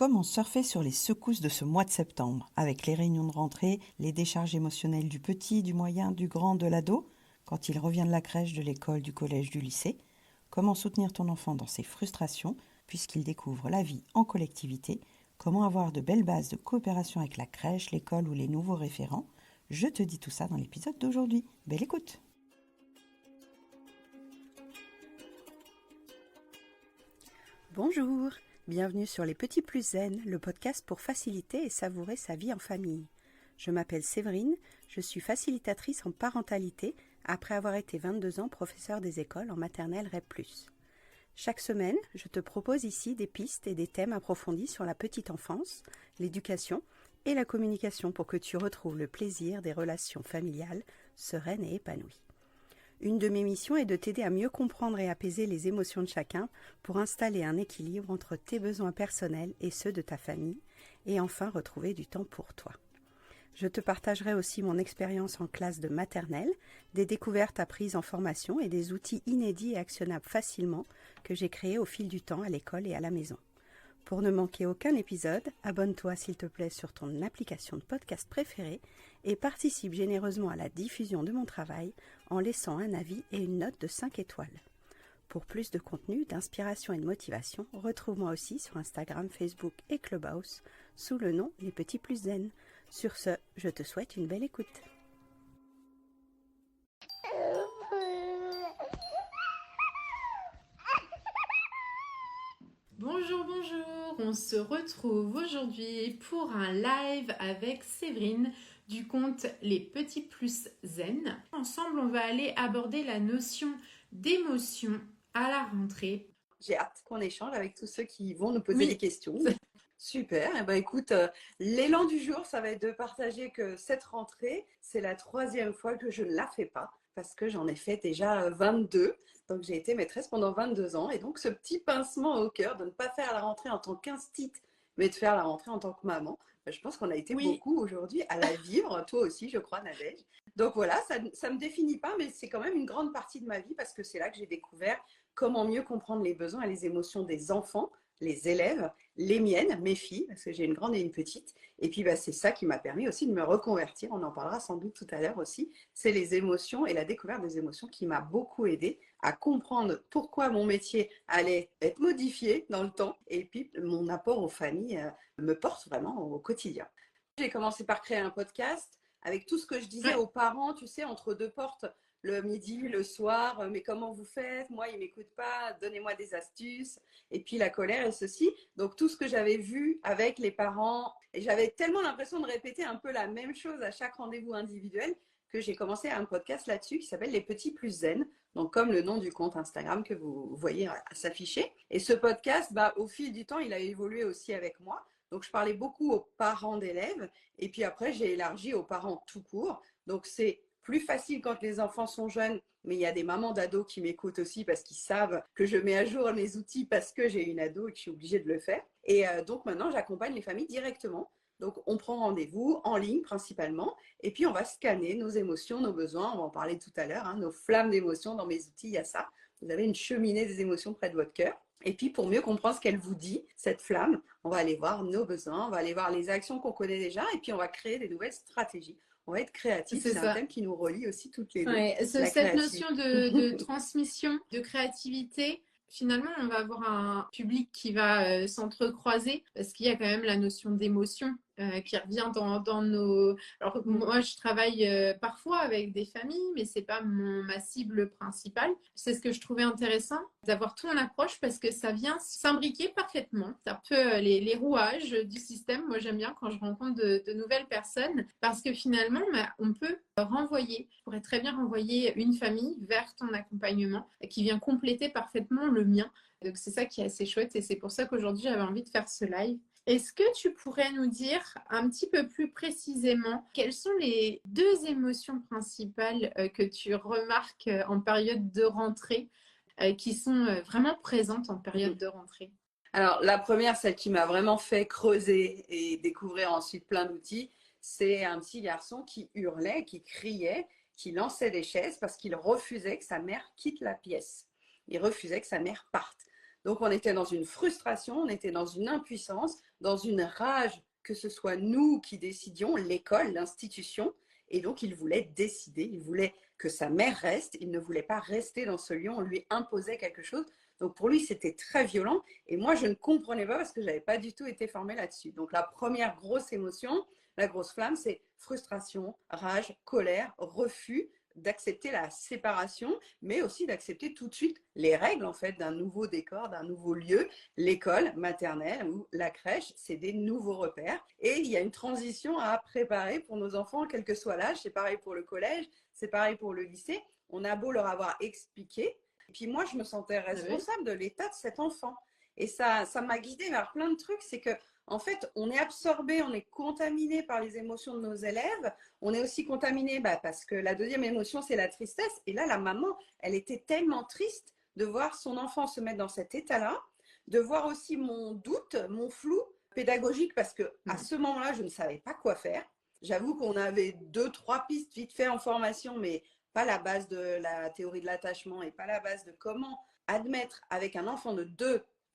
Comment surfer sur les secousses de ce mois de septembre, avec les réunions de rentrée, les décharges émotionnelles du petit, du moyen, du grand, de l'ado, quand il revient de la crèche, de l'école, du collège, du lycée? Comment soutenir ton enfant dans ses frustrations, puisqu'il découvre la vie en collectivité? Comment avoir de belles bases de coopération avec la crèche, l'école ou les nouveaux référents? Je te dis tout ça dans l'épisode d'aujourd'hui. Belle écoute! Bonjour, bienvenue sur Les Petits Plus Zen, le podcast pour faciliter et savourer sa vie en famille. Je m'appelle Séverine, je suis facilitatrice en parentalité après avoir été 22 ans professeure des écoles en maternelle REP+. Chaque semaine, je te propose ici des pistes et des thèmes approfondis sur la petite enfance, l'éducation et la communication pour que tu retrouves le plaisir des relations familiales sereines et épanouies. Une de mes missions est de t'aider à mieux comprendre et apaiser les émotions de chacun pour installer un équilibre entre tes besoins personnels et ceux de ta famille et enfin retrouver du temps pour toi. Je te partagerai aussi mon expérience en classe de maternelle, des découvertes apprises en formation et des outils inédits et actionnables facilement que j'ai créés au fil du temps à l'école et à la maison. Pour ne manquer aucun épisode, abonne-toi s'il te plaît sur ton application de podcast préférée et participe généreusement à la diffusion de mon travail en laissant un avis et une note de 5 étoiles. Pour plus de contenu, d'inspiration et de motivation, retrouve-moi aussi sur Instagram, Facebook et Clubhouse sous le nom Les Petits Plus Zen. Sur ce, je te souhaite une belle écoute. Bonjour, on se retrouve aujourd'hui pour un live avec Séverine du compte Les Petits Plus Zen. Ensemble, on va aller aborder la notion d'émotion à la rentrée. J'ai hâte qu'on échange avec tous ceux qui vont nous poser des questions. Super, et écoute, l'élan du jour, ça va être de partager que cette rentrée, c'est la 3e fois que je ne la fais pas, parce que j'en ai fait déjà 22, donc j'ai été maîtresse pendant 22 ans, et donc ce petit pincement au cœur de ne pas faire la rentrée en tant qu'instite, mais de faire la rentrée en tant que maman, je pense qu'on a été beaucoup aujourd'hui à la vivre, toi aussi je crois Nadège. Donc voilà, ça me définit pas, mais c'est quand même une grande partie de ma vie, parce que c'est là que j'ai découvert comment mieux comprendre les besoins et les émotions des enfants, les élèves, les miennes, mes filles, parce que j'ai une grande et une petite. Et puis, c'est ça qui m'a permis aussi de me reconvertir. On en parlera sans doute tout à l'heure aussi. C'est les émotions et la découverte des émotions qui m'a beaucoup aidée à comprendre pourquoi mon métier allait être modifié dans le temps. Et puis, mon apport aux familles me porte vraiment au quotidien. J'ai commencé par créer un podcast avec tout ce que je disais aux parents, tu sais, entre deux portes, le midi, le soir, mais comment vous faites? Moi, ils ne m'écoutent pas, donnez-moi des astuces. Et puis la colère et ceci. Donc tout ce que j'avais vu avec les parents, et j'avais tellement l'impression de répéter un peu la même chose à chaque rendez-vous individuel que j'ai commencé un podcast là-dessus qui s'appelle Les Petits Plus Zen, donc comme le nom du compte Instagram que vous voyez s'afficher. Et ce podcast, au fil du temps, il a évolué aussi avec moi. Donc je parlais beaucoup aux parents d'élèves et puis après j'ai élargi aux parents tout court. Donc c'est plus facile quand les enfants sont jeunes, mais il y a des mamans d'ados qui m'écoutent aussi parce qu'ils savent que je mets à jour mes outils parce que j'ai une ado et que je suis obligée de le faire. Et donc maintenant, j'accompagne les familles directement. Donc on prend rendez-vous en ligne principalement et puis on va scanner nos émotions, nos besoins. On va en parler tout à l'heure, nos flammes d'émotions dans mes outils, il y a ça. Vous avez une cheminée des émotions près de votre cœur. Et puis, pour mieux comprendre ce qu'elle vous dit, cette flamme, on va aller voir nos besoins, on va aller voir les actions qu'on connaît déjà et puis on va créer des nouvelles stratégies. On va être créatif, c'est un thème qui nous relie aussi toutes les deux. Cette notion de transmission, de créativité, finalement, on va avoir un public qui va s'entrecroiser parce qu'il y a quand même la notion d'émotion qui revient dans nos... Alors, moi, je travaille parfois avec des familles, mais c'est pas ma cible principale. C'est ce que je trouvais intéressant d'avoir ton approche parce que ça vient s'imbriquer parfaitement. C'est un peu les rouages du système. Moi, j'aime bien quand je rencontre de nouvelles personnes parce que finalement, on peut renvoyer. Je pourrais très bien renvoyer une famille vers ton accompagnement qui vient compléter parfaitement le mien. Donc, c'est ça qui est assez chouette et c'est pour ça qu'aujourd'hui, j'avais envie de faire ce live. Est-ce que tu pourrais nous dire un petit peu plus précisément quelles sont les 2 émotions principales que tu remarques en période de rentrée, qui sont vraiment présentes en période de rentrée? Alors, la première, celle qui m'a vraiment fait creuser et découvrir ensuite plein d'outils, c'est un petit garçon qui hurlait, qui criait, qui lançait des chaises parce qu'il refusait que sa mère quitte la pièce. Il refusait que sa mère parte. Donc, on était dans une frustration, on était dans une impuissance. dans une rage que ce soit nous qui décidions, l'école, l'institution. Et donc, il voulait décider, il voulait que sa mère reste, il ne voulait pas rester dans ce lieu, on lui imposait quelque chose. Donc, pour lui, c'était très violent. Et moi, je ne comprenais pas parce que je n'avais pas du tout été formée là-dessus. Donc, la première grosse émotion, la grosse flamme, c'est frustration, rage, colère, refus d'accepter la séparation, mais aussi d'accepter tout de suite les règles en fait d'un nouveau décor, d'un nouveau lieu. L'école maternelle ou la crèche, c'est des nouveaux repères et il y a une transition à préparer pour nos enfants, quel que soit l'âge. C'est pareil pour le collège, c'est pareil pour le lycée. On a beau leur avoir expliqué, et puis moi je me sentais responsable de l'état de cet enfant. Et ça m'a guidée vers plein de trucs. C'est que en fait, on est absorbé, on est contaminé par les émotions de nos élèves. On est aussi contaminé parce que la deuxième émotion, c'est la tristesse. Et là, la maman, elle était tellement triste de voir son enfant se mettre dans cet état-là, de voir aussi mon doute, mon flou pédagogique, parce que à ce moment-là, je ne savais pas quoi faire. J'avoue qu'on avait 2-3 pistes vite fait en formation, mais pas la base de la théorie de l'attachement et pas la base de comment admettre avec un enfant de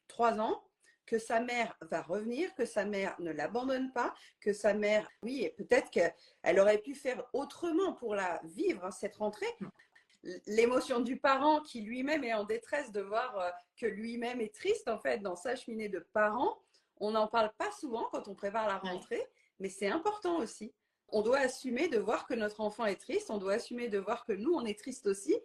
2-3 ans que sa mère va revenir, que sa mère ne l'abandonne pas, que sa mère, oui, et peut-être qu'elle aurait pu faire autrement pour la vivre, cette rentrée. L'émotion du parent qui lui-même est en détresse de voir que lui-même est triste, en fait, dans sa cheminée de parents. On n'en parle pas souvent quand on prépare la rentrée, mais c'est important aussi. On doit assumer de voir que notre enfant est triste, on doit assumer de voir que nous, on est triste aussi.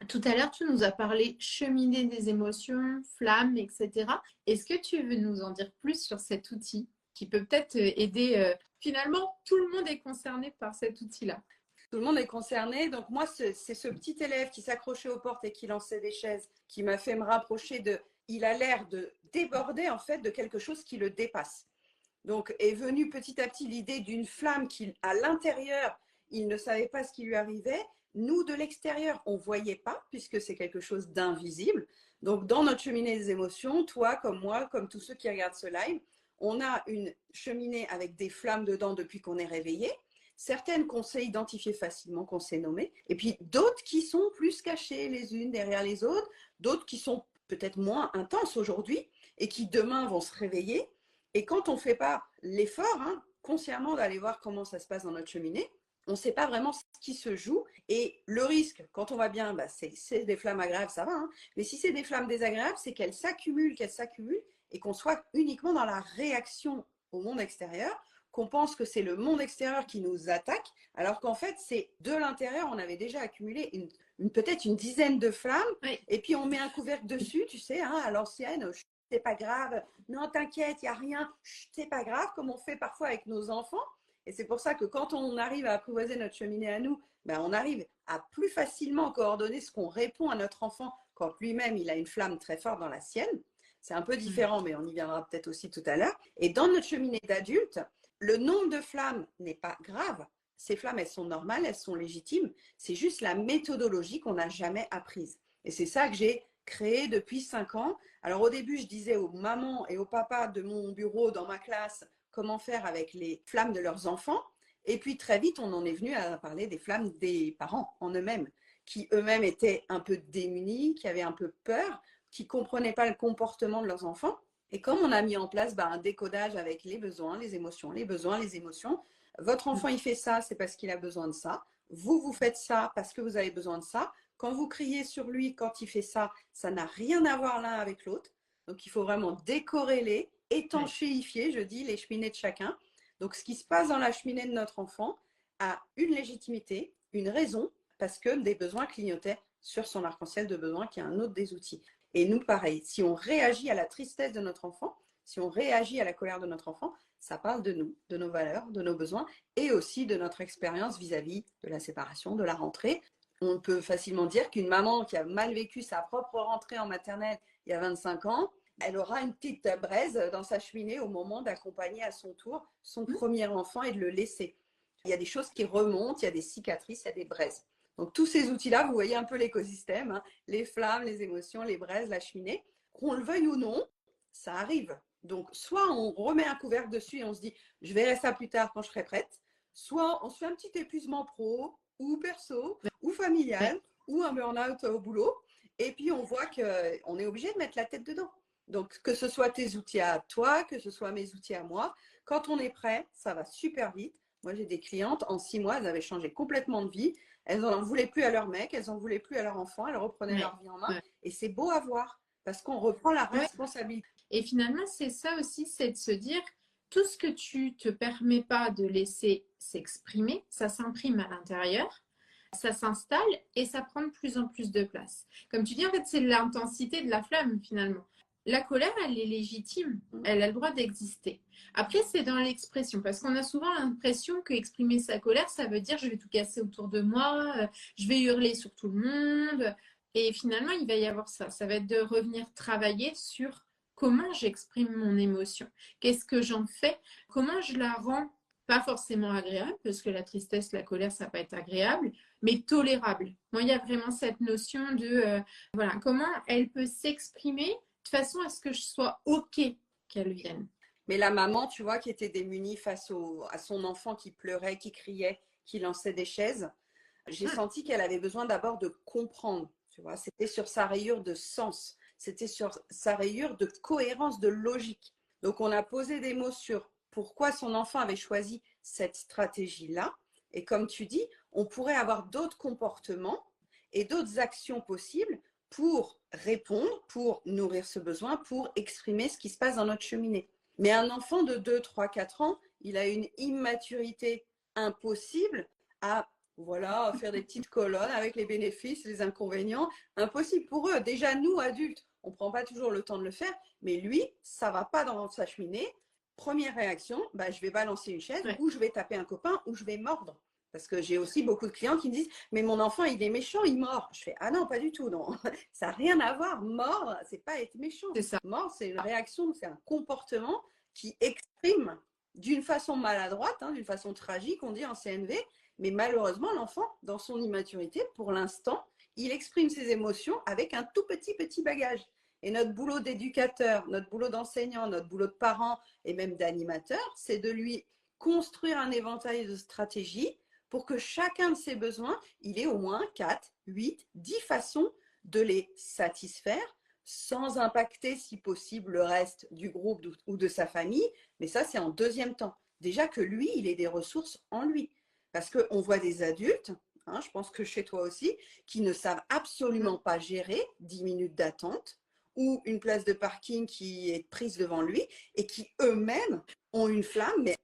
Tout à l'heure, tu nous as parlé cheminée des émotions, flammes, etc. Est-ce que tu veux nous en dire plus sur cet outil qui peut peut-être aider finalement, tout le monde est concerné par cet outil-là. Tout le monde est concerné. Donc moi, c'est ce petit élève qui s'accrochait aux portes et qui lançait des chaises qui m'a fait me rapprocher de… Il a l'air de déborder en fait de quelque chose qui le dépasse. Donc est venue petit à petit l'idée d'une flamme qui, à l'intérieur, il ne savait pas ce qui lui arrivait. Nous, de l'extérieur, on ne voyait pas puisque c'est quelque chose d'invisible. Donc dans notre cheminée des émotions, toi comme moi, comme tous ceux qui regardent ce live, on a une cheminée avec des flammes dedans depuis qu'on est réveillé. Certaines qu'on sait identifier facilement, qu'on sait nommer, et puis d'autres qui sont plus cachées les unes derrière les autres, d'autres qui sont peut-être moins intenses aujourd'hui et qui demain vont se réveiller. Et quand on ne fait pas l'effort, consciemment d'aller voir comment ça se passe dans notre cheminée, on ne sait pas vraiment ce qui se joue. Et le risque, quand on va bien, c'est des flammes agréables, ça va. Mais si c'est des flammes désagréables, c'est qu'elles s'accumulent, et qu'on soit uniquement dans la réaction au monde extérieur, qu'on pense que c'est le monde extérieur qui nous attaque, alors qu'en fait, c'est de l'intérieur, on avait déjà accumulé peut-être une dizaine de flammes, et puis on met un couvercle dessus, tu sais, à l'ancienne, c'est pas grave, non t'inquiète, il n'y a rien, c'est pas grave, comme on fait parfois avec nos enfants. Et c'est pour ça que quand on arrive à apprivoiser notre cheminée à nous, on arrive à plus facilement coordonner ce qu'on répond à notre enfant quand lui-même il a une flamme très forte dans la sienne. C'est un peu différent, mais on y viendra peut-être aussi tout à l'heure. Et dans notre cheminée d'adulte, le nombre de flammes n'est pas grave. Ces flammes, elles sont normales, elles sont légitimes. C'est juste la méthodologie qu'on n'a jamais apprise. Et c'est ça que j'ai créé depuis 5 ans. Alors au début, je disais aux mamans et aux papas de mon bureau, dans ma classe, comment faire avec les flammes de leurs enfants. Et puis très vite, on en est venu à parler des flammes des parents en eux-mêmes, qui eux-mêmes étaient un peu démunis, qui avaient un peu peur, qui ne comprenaient pas le comportement de leurs enfants. Et comme on a mis en place un décodage avec les besoins, les émotions, les besoins, les émotions, votre enfant, il fait ça, c'est parce qu'il a besoin de ça. Vous, vous faites ça parce que vous avez besoin de ça. Quand vous criez sur lui, quand il fait ça, ça n'a rien à voir l'un avec l'autre. Donc, il faut vraiment décorréler, étanchéifier, je dis, les cheminées de chacun. Donc, ce qui se passe dans la cheminée de notre enfant a une légitimité, une raison, parce que des besoins clignotaient sur son arc-en-ciel de besoins, qui est un autre des outils. Et nous, pareil, si on réagit à la tristesse de notre enfant, si on réagit à la colère de notre enfant, ça parle de nous, de nos valeurs, de nos besoins et aussi de notre expérience vis-à-vis de la séparation, de la rentrée. On peut facilement dire qu'une maman qui a mal vécu sa propre rentrée en maternelle il y a 25 ans, elle aura une petite braise dans sa cheminée au moment d'accompagner à son tour son premier enfant et de le laisser. Il y a des choses qui remontent, il y a des cicatrices, il y a des braises. Donc tous ces outils-là, vous voyez un peu l'écosystème, les flammes, les émotions, les braises, la cheminée. Qu'on le veuille ou non, ça arrive. Donc soit on remet un couvercle dessus et on se dit « je verrai ça plus tard quand je serai prête », soit on se fait un petit épuisement pro ou perso ou familial ou un burn-out au boulot et puis on voit qu'on est obligé de mettre la tête dedans. Donc, que ce soit tes outils à toi, que ce soit mes outils à moi, quand on est prêt, ça va super vite. Moi, j'ai des clientes, en 6 mois, elles avaient changé complètement de vie. Elles n'en voulaient plus à leur mec, elles n'en voulaient plus à leur enfant, elles reprenaient leur vie en main. Et c'est beau à voir parce qu'on reprend la responsabilité. Et finalement, c'est ça aussi, c'est de se dire, tout ce que tu te permets pas de laisser s'exprimer, ça s'imprime à l'intérieur, ça s'installe et ça prend de plus en plus de place. Comme tu dis, en fait, c'est l'intensité de la flamme finalement. La colère, elle est légitime, elle a le droit d'exister. Après, c'est dans l'expression, parce qu'on a souvent l'impression qu'exprimer sa colère, ça veut dire je vais tout casser autour de moi, je vais hurler sur tout le monde. Et finalement, il va y avoir ça. Ça va être de revenir travailler sur comment j'exprime mon émotion, qu'est-ce que j'en fais, comment je la rends pas forcément agréable, parce que la tristesse, la colère, ça peut être agréable, mais tolérable. Moi, il y a vraiment cette notion de voilà, comment elle peut s'exprimer de façon à ce que je sois OK qu'elle vienne. Mais la maman, tu vois, qui était démunie face à son enfant qui pleurait, qui criait, qui lançait des chaises, j'ai senti qu'elle avait besoin d'abord de comprendre. Tu vois, c'était sur sa rayure de sens, c'était sur sa rayure de cohérence, de logique. Donc, on a posé des mots sur pourquoi son enfant avait choisi cette stratégie-là. Et comme tu dis, on pourrait avoir d'autres comportements et d'autres actions possibles pour répondre, pour nourrir ce besoin, pour exprimer ce qui se passe dans notre cheminée. Mais un enfant de 2, 3, 4 ans, il a une immaturité impossible à voilà, faire des petites colonnes avec les bénéfices, les inconvénients. Impossible pour eux. Déjà, nous, adultes, on ne prend pas toujours le temps de le faire, mais lui, ça ne va pas dans sa cheminée. Première réaction, bah, je vais balancer une chaise ou je vais taper un copain ou je vais mordre. Parce que j'ai aussi beaucoup de clients qui me disent mais mon enfant il est méchant, il mord. Je fais ah non pas du tout, non, ça n'a rien à voir. Mordre, c'est pas être méchant. C'est ça. Mordre, c'est une réaction, c'est un comportement qui exprime d'une façon maladroite, d'une façon tragique, on dit en CNV, mais malheureusement l'enfant, dans son immaturité, pour l'instant, il exprime ses émotions avec un tout petit bagage. Et notre boulot d'éducateur, notre boulot d'enseignant, notre boulot de parent et même d'animateur, c'est de lui construire un éventail de stratégies pour que chacun de ses besoins, il ait au moins 4, 8, 10 façons de les satisfaire sans impacter, si possible, le reste du groupe ou de sa famille. Mais ça, c'est en deuxième temps. Déjà que lui, il ait des ressources en lui. Parce qu'on voit des adultes, je pense que chez toi aussi, qui ne savent absolument pas gérer 10 minutes d'attente ou une place de parking qui est prise devant lui et qui eux-mêmes ont une flamme. Mais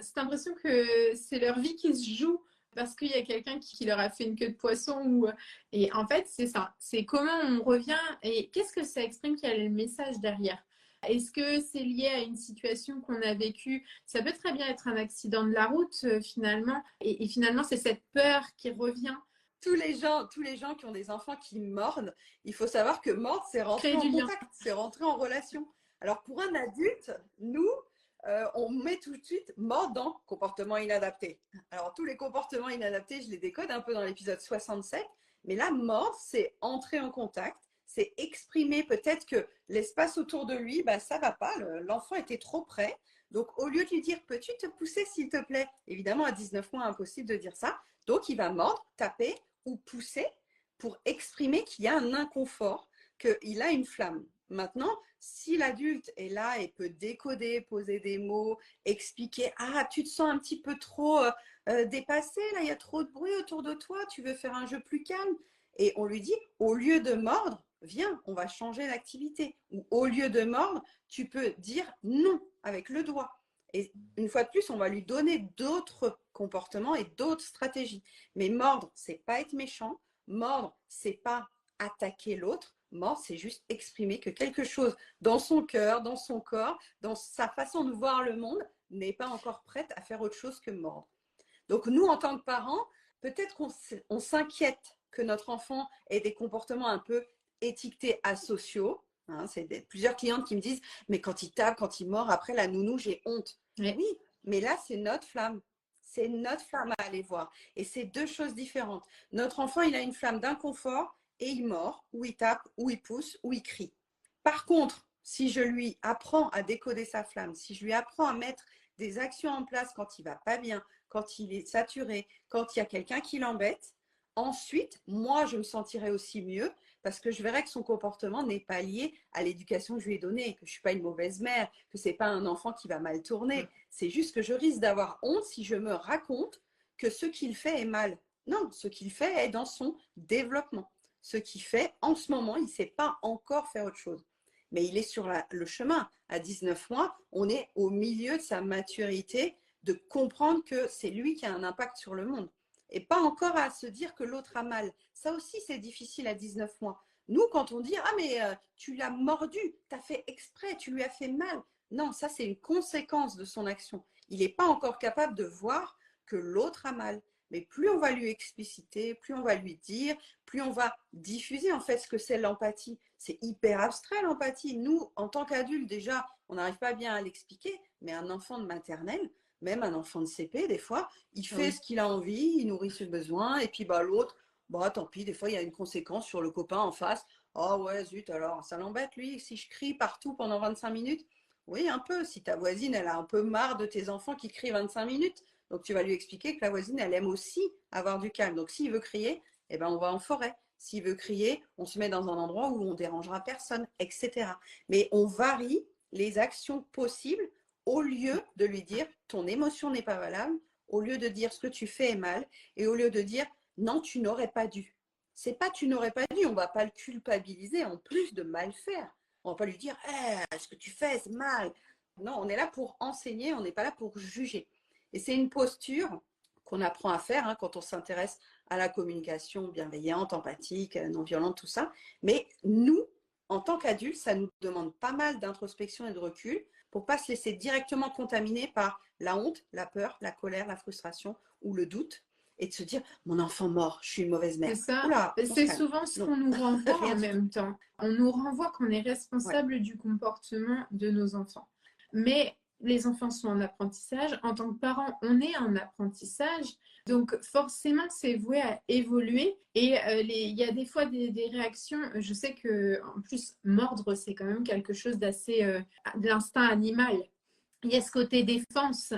cette impression que c'est leur vie qui se joue parce qu'il y a quelqu'un qui leur a fait une queue de poisson. Et en fait, c'est ça. C'est comment on revient et qu'est-ce que ça exprime, quel est le message derrière. Est-ce que c'est lié à une situation qu'on a vécue? Ça peut très bien être un accident de la route, finalement. Et finalement, c'est cette peur qui revient. Tous les gens qui ont des enfants qui mordent, il faut savoir que mordre, c'est rentrer en contact, c'est rentrer en relation. Alors, pour un adulte, nous, on met tout de suite mordre dans comportement inadapté. Alors, tous les comportements inadaptés, je les décode un peu dans l'épisode 67. Mais là, mordre, c'est entrer en contact, c'est exprimer peut-être que l'espace autour de lui, ça ne va pas, l'enfant était trop près. Donc, au lieu de lui dire, peux-tu te pousser s'il te plaît? Évidemment, à 19 mois, impossible de dire ça. Donc, il va mordre, taper ou pousser pour exprimer qu'il y a un inconfort, qu'il a une flamme. Maintenant, si l'adulte est là et peut décoder, poser des mots, expliquer « Ah, tu te sens un petit peu trop dépassé, là, il y a trop de bruit autour de toi, tu veux faire un jeu plus calme ?» Et on lui dit « Au lieu de mordre, viens, on va changer d'activité. » Ou « Au lieu de mordre, tu peux dire non avec le doigt. » Et une fois de plus, on va lui donner d'autres comportements et d'autres stratégies. Mais mordre, c'est pas être méchant. Mordre, c'est pas attaquer l'autre. Mordre, c'est juste exprimer que quelque chose dans son cœur, dans son corps, dans sa façon de voir le monde, n'est pas encore prête à faire autre chose que mordre. Donc nous, en tant que parents, peut-être qu'on s'inquiète que notre enfant ait des comportements un peu étiquetés asociaux. C'est plusieurs clientes qui me disent « Mais quand il tape, quand il mord, après la nounou, j'ai honte. » Oui, mais là, c'est notre flamme. C'est notre flamme à aller voir. Et c'est deux choses différentes. Notre enfant, il a une flamme d'inconfort et il mord, ou il tape, ou il pousse, ou il crie. Par contre, si je lui apprends à décoder sa flamme, si je lui apprends à mettre des actions en place quand il va pas bien, quand il est saturé, quand il y a quelqu'un qui l'embête, ensuite, moi, je me sentirai aussi mieux parce que je verrai que son comportement n'est pas lié à l'éducation que je lui ai donnée, que je ne suis pas une mauvaise mère, que ce n'est pas un enfant qui va mal tourner. C'est juste que je risque d'avoir honte si je me raconte que ce qu'il fait est mal. Non, ce qu'il fait est dans son développement. Ce qu'il fait, en ce moment, il ne sait pas encore faire autre chose. Mais il est sur le chemin. À 19 mois, on est au milieu de sa maturité, de comprendre que c'est lui qui a un impact sur le monde. Et pas encore à se dire que l'autre a mal. Ça aussi, c'est difficile à 19 mois. Nous, quand on dit « Ah, mais tu l'as mordu, tu as fait exprès, tu lui as fait mal », non, ça, c'est une conséquence de son action. Il n'est pas encore capable de voir que l'autre a mal. Mais plus on va lui expliciter, plus on va lui dire, plus on va diffuser en fait ce que c'est l'empathie. C'est hyper abstrait l'empathie. Nous, en tant qu'adultes, déjà, on n'arrive pas bien à l'expliquer, mais un enfant de maternelle, même un enfant de CP, des fois, il fait ce qu'il a envie, il nourrit ses besoins, et puis l'autre, tant pis, des fois, il y a une conséquence sur le copain en face. Oh ouais, zut, alors, ça l'embête, lui, si je crie partout pendant 25 minutes. Oui, un peu. Si ta voisine, elle a un peu marre de tes enfants qui crient 25 minutes, donc tu vas lui expliquer que la voisine, elle aime aussi avoir du calme. Donc s'il veut crier, eh ben, on va en forêt. S'il veut crier, on se met dans un endroit où on dérangera personne, etc. Mais on varie les actions possibles au lieu de lui dire ton émotion n'est pas valable, au lieu de dire ce que tu fais est mal, et au lieu de dire non, tu n'aurais pas dû. C'est pas tu n'aurais pas dû, on va pas le culpabiliser en plus de mal faire. On va pas lui dire ce que tu fais c'est mal. Non, on est là pour enseigner, on n'est pas là pour juger. Et c'est une posture qu'on apprend à faire quand on s'intéresse à la communication bienveillante, empathique, non violente, tout ça. Mais nous, en tant qu'adultes, ça nous demande pas mal d'introspection et de recul pour ne pas se laisser directement contaminer par la honte, la peur, la colère, la frustration ou le doute et de se dire mon enfant mort, je suis une mauvaise mère. C'est ça. Oula, C'est souvent ce qu'on nous renvoie en même temps. On nous renvoie qu'on est responsable du comportement de nos enfants. Mais les enfants sont en apprentissage. En tant que parents, on est en apprentissage. Donc forcément, c'est voué à évoluer. Et il y a des fois des réactions. Je sais que en plus, mordre, c'est quand même quelque chose d'assez de l'instinct animal. Il y a ce côté défense.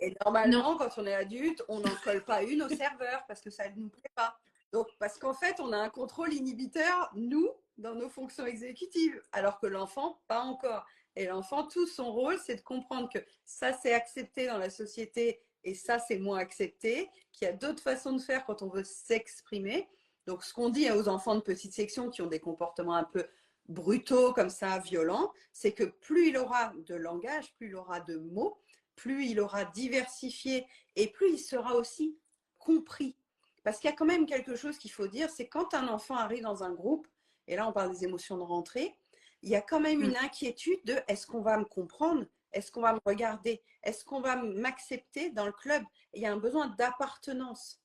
Et normalement, quand on est adulte, on n'en colle pas une au serveur parce que ça ne nous plaît pas. Donc, parce qu'en fait, on a un contrôle inhibiteur, nous, dans nos fonctions exécutives, alors que l'enfant, pas encore. Et l'enfant, tout son rôle, c'est de comprendre que ça, c'est accepté dans la société et ça, c'est moins accepté, qu'il y a d'autres façons de faire quand on veut s'exprimer. Donc, ce qu'on dit aux enfants de petite section qui ont des comportements un peu brutaux, comme ça, violents, c'est que plus il aura de langage, plus il aura de mots, plus il aura diversifié et plus il sera aussi compris. Parce qu'il y a quand même quelque chose qu'il faut dire, c'est quand un enfant arrive dans un groupe, et là on parle des émotions de rentrée, il y a quand même une inquiétude de est-ce qu'on va me comprendre, est-ce qu'on va me regarder, est-ce qu'on va m'accepter dans le club. Il y a un besoin d'appartenance.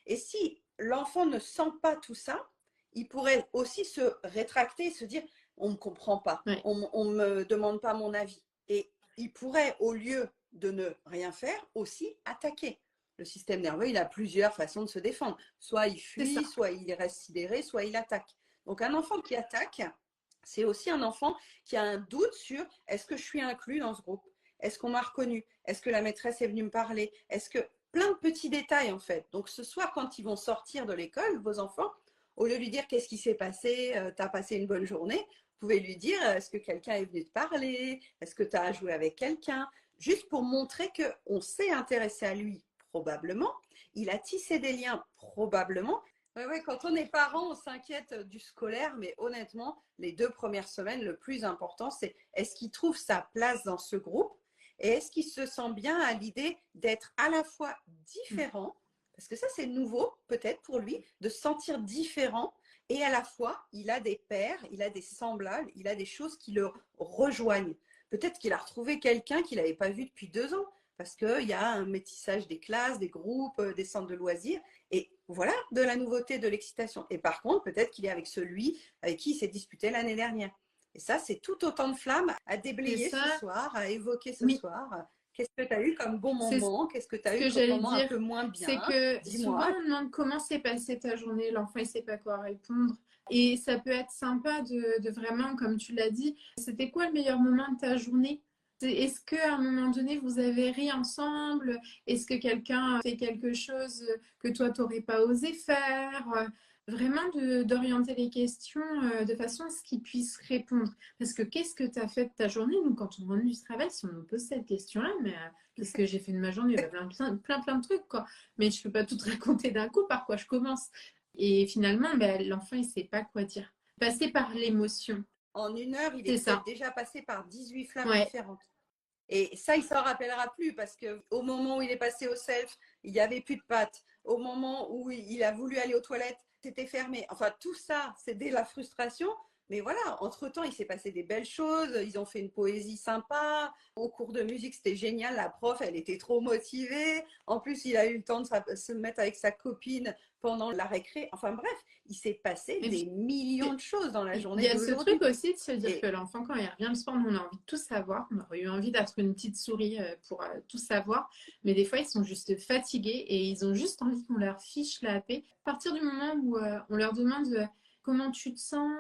Et si l'enfant ne sent pas tout ça, il pourrait aussi se rétracter et se dire on ne me comprend pas, on ne me demande pas mon avis. Et il pourrait, au lieu de ne rien faire, aussi attaquer. Le système nerveux, il a plusieurs façons de se défendre. Soit il fuit, soit il reste sidéré, soit il attaque. Donc un enfant qui attaque, c'est aussi un enfant qui a un doute sur est-ce que je suis inclus dans ce groupe? Est-ce qu'on m'a reconnu? Est-ce que la maîtresse est venue me parler? Est-ce que plein de petits détails en fait. Donc ce soir, quand ils vont sortir de l'école, vos enfants, au lieu de lui dire qu'est-ce qui s'est passé, tu as passé une bonne journée, vous pouvez lui dire est-ce que quelqu'un est venu te parler? Est-ce que tu as joué avec quelqu'un? Juste pour montrer qu'on s'est intéressé à lui, probablement. Il a tissé des liens, probablement. Ouais, quand on est parent, on s'inquiète du scolaire, mais honnêtement, les 2 premières semaines, le plus important, c'est est-ce qu'il trouve sa place dans ce groupe et est-ce qu'il se sent bien à l'idée d'être à la fois différent, parce que ça, c'est nouveau peut-être pour lui, de se sentir différent, et à la fois, il a des pairs, il a des semblables, il a des choses qui le rejoignent. Peut-être qu'il a retrouvé quelqu'un qu'il n'avait pas vu depuis 2 ans, parce qu'il y a un métissage des classes, des groupes, des centres de loisirs. Et voilà, de la nouveauté, de l'excitation. Et par contre, peut-être qu'il est avec celui avec qui il s'est disputé l'année dernière. Et ça, c'est tout autant de flammes à déblayer ce soir, à évoquer ce soir. Qu'est-ce que tu as eu comme bon moment? Qu'est-ce que tu as eu comme moment un peu moins bien? C'est que souvent, on demande comment s'est passée ta journée. L'enfant, il ne sait pas quoi répondre. Et ça peut être sympa de vraiment, comme tu l'as dit, c'était quoi le meilleur moment de ta journée? Est-ce qu'à un moment donné, vous avez ri ensemble? Est-ce que quelqu'un a fait quelque chose que toi, tu n'aurais pas osé faire? vraiment d'orienter les questions de façon à ce qu'ils puissent répondre. Parce que qu'est-ce que tu as fait de ta journée? Nous, quand on rentre du travail, si on nous pose cette question-là, mais qu'est-ce que j'ai fait de ma journée? Plein de trucs, quoi. Mais je ne peux pas tout te raconter d'un coup par quoi je commence. Et finalement, ben, l'enfant, il ne sait pas quoi dire. Passer par l'émotion. En 1 heure, il est C'est peut-être ça. déjà passé par 18 flammes Ouais. différentes. Et ça, il s'en rappellera plus parce qu'au moment où il est passé au self, il n'y avait plus de pâtes. Au moment où il a voulu aller aux toilettes, c'était fermé. Enfin, tout ça, c'est dès la frustration. Mais voilà, entre-temps, il s'est passé des belles choses. Ils ont fait une poésie sympa. Au cours de musique, c'était génial. La prof, elle était trop motivée. En plus, il a eu le temps de se mettre avec sa copine pendant la récré. Enfin bref, il s'est passé Et des puis, millions de choses dans la il journée y a ce truc d'aujourd'hui. aussi de se dire que Et l'enfant, quand il revient le soir, on a envie de tout savoir. On aurait eu envie d'être une petite souris pour tout savoir. Mais des fois, ils sont juste fatigués et ils ont juste envie qu'on leur fiche la paix. À partir du moment où on leur demande comment tu te sens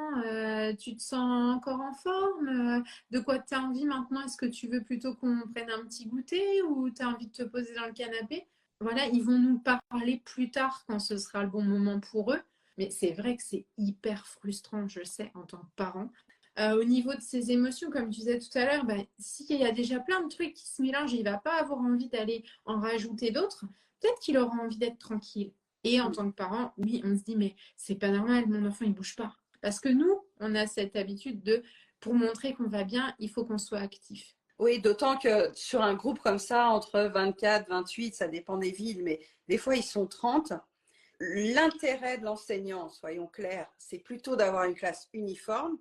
encore en forme, de quoi tu as envie maintenant, est-ce que tu veux plutôt qu'on prenne un petit goûter ou tu as envie de te poser dans le canapé? Voilà, ils vont nous parler plus tard quand ce sera le bon moment pour eux. Mais c'est vrai que c'est hyper frustrant, je sais, en tant que parent. Au niveau de ses émotions, comme tu disais tout à l'heure, ben, s'il y a déjà plein de trucs qui se mélangent, il ne va pas avoir envie d'aller en rajouter d'autres. Peut-être qu'il aura envie d'être tranquille. Et en tant que parent, oui, on se dit, mais c'est pas normal, mon enfant, il bouge pas. Parce que nous, on a cette habitude de, pour montrer qu'on va bien, il faut qu'on soit actif. oui, d'autant que sur un groupe comme ça, entre 24, 28, ça dépend des villes, mais des fois ils sont 30. L'intérêt de l'enseignant, soyons clairs, c'est plutôt d'avoir une classe uniforme.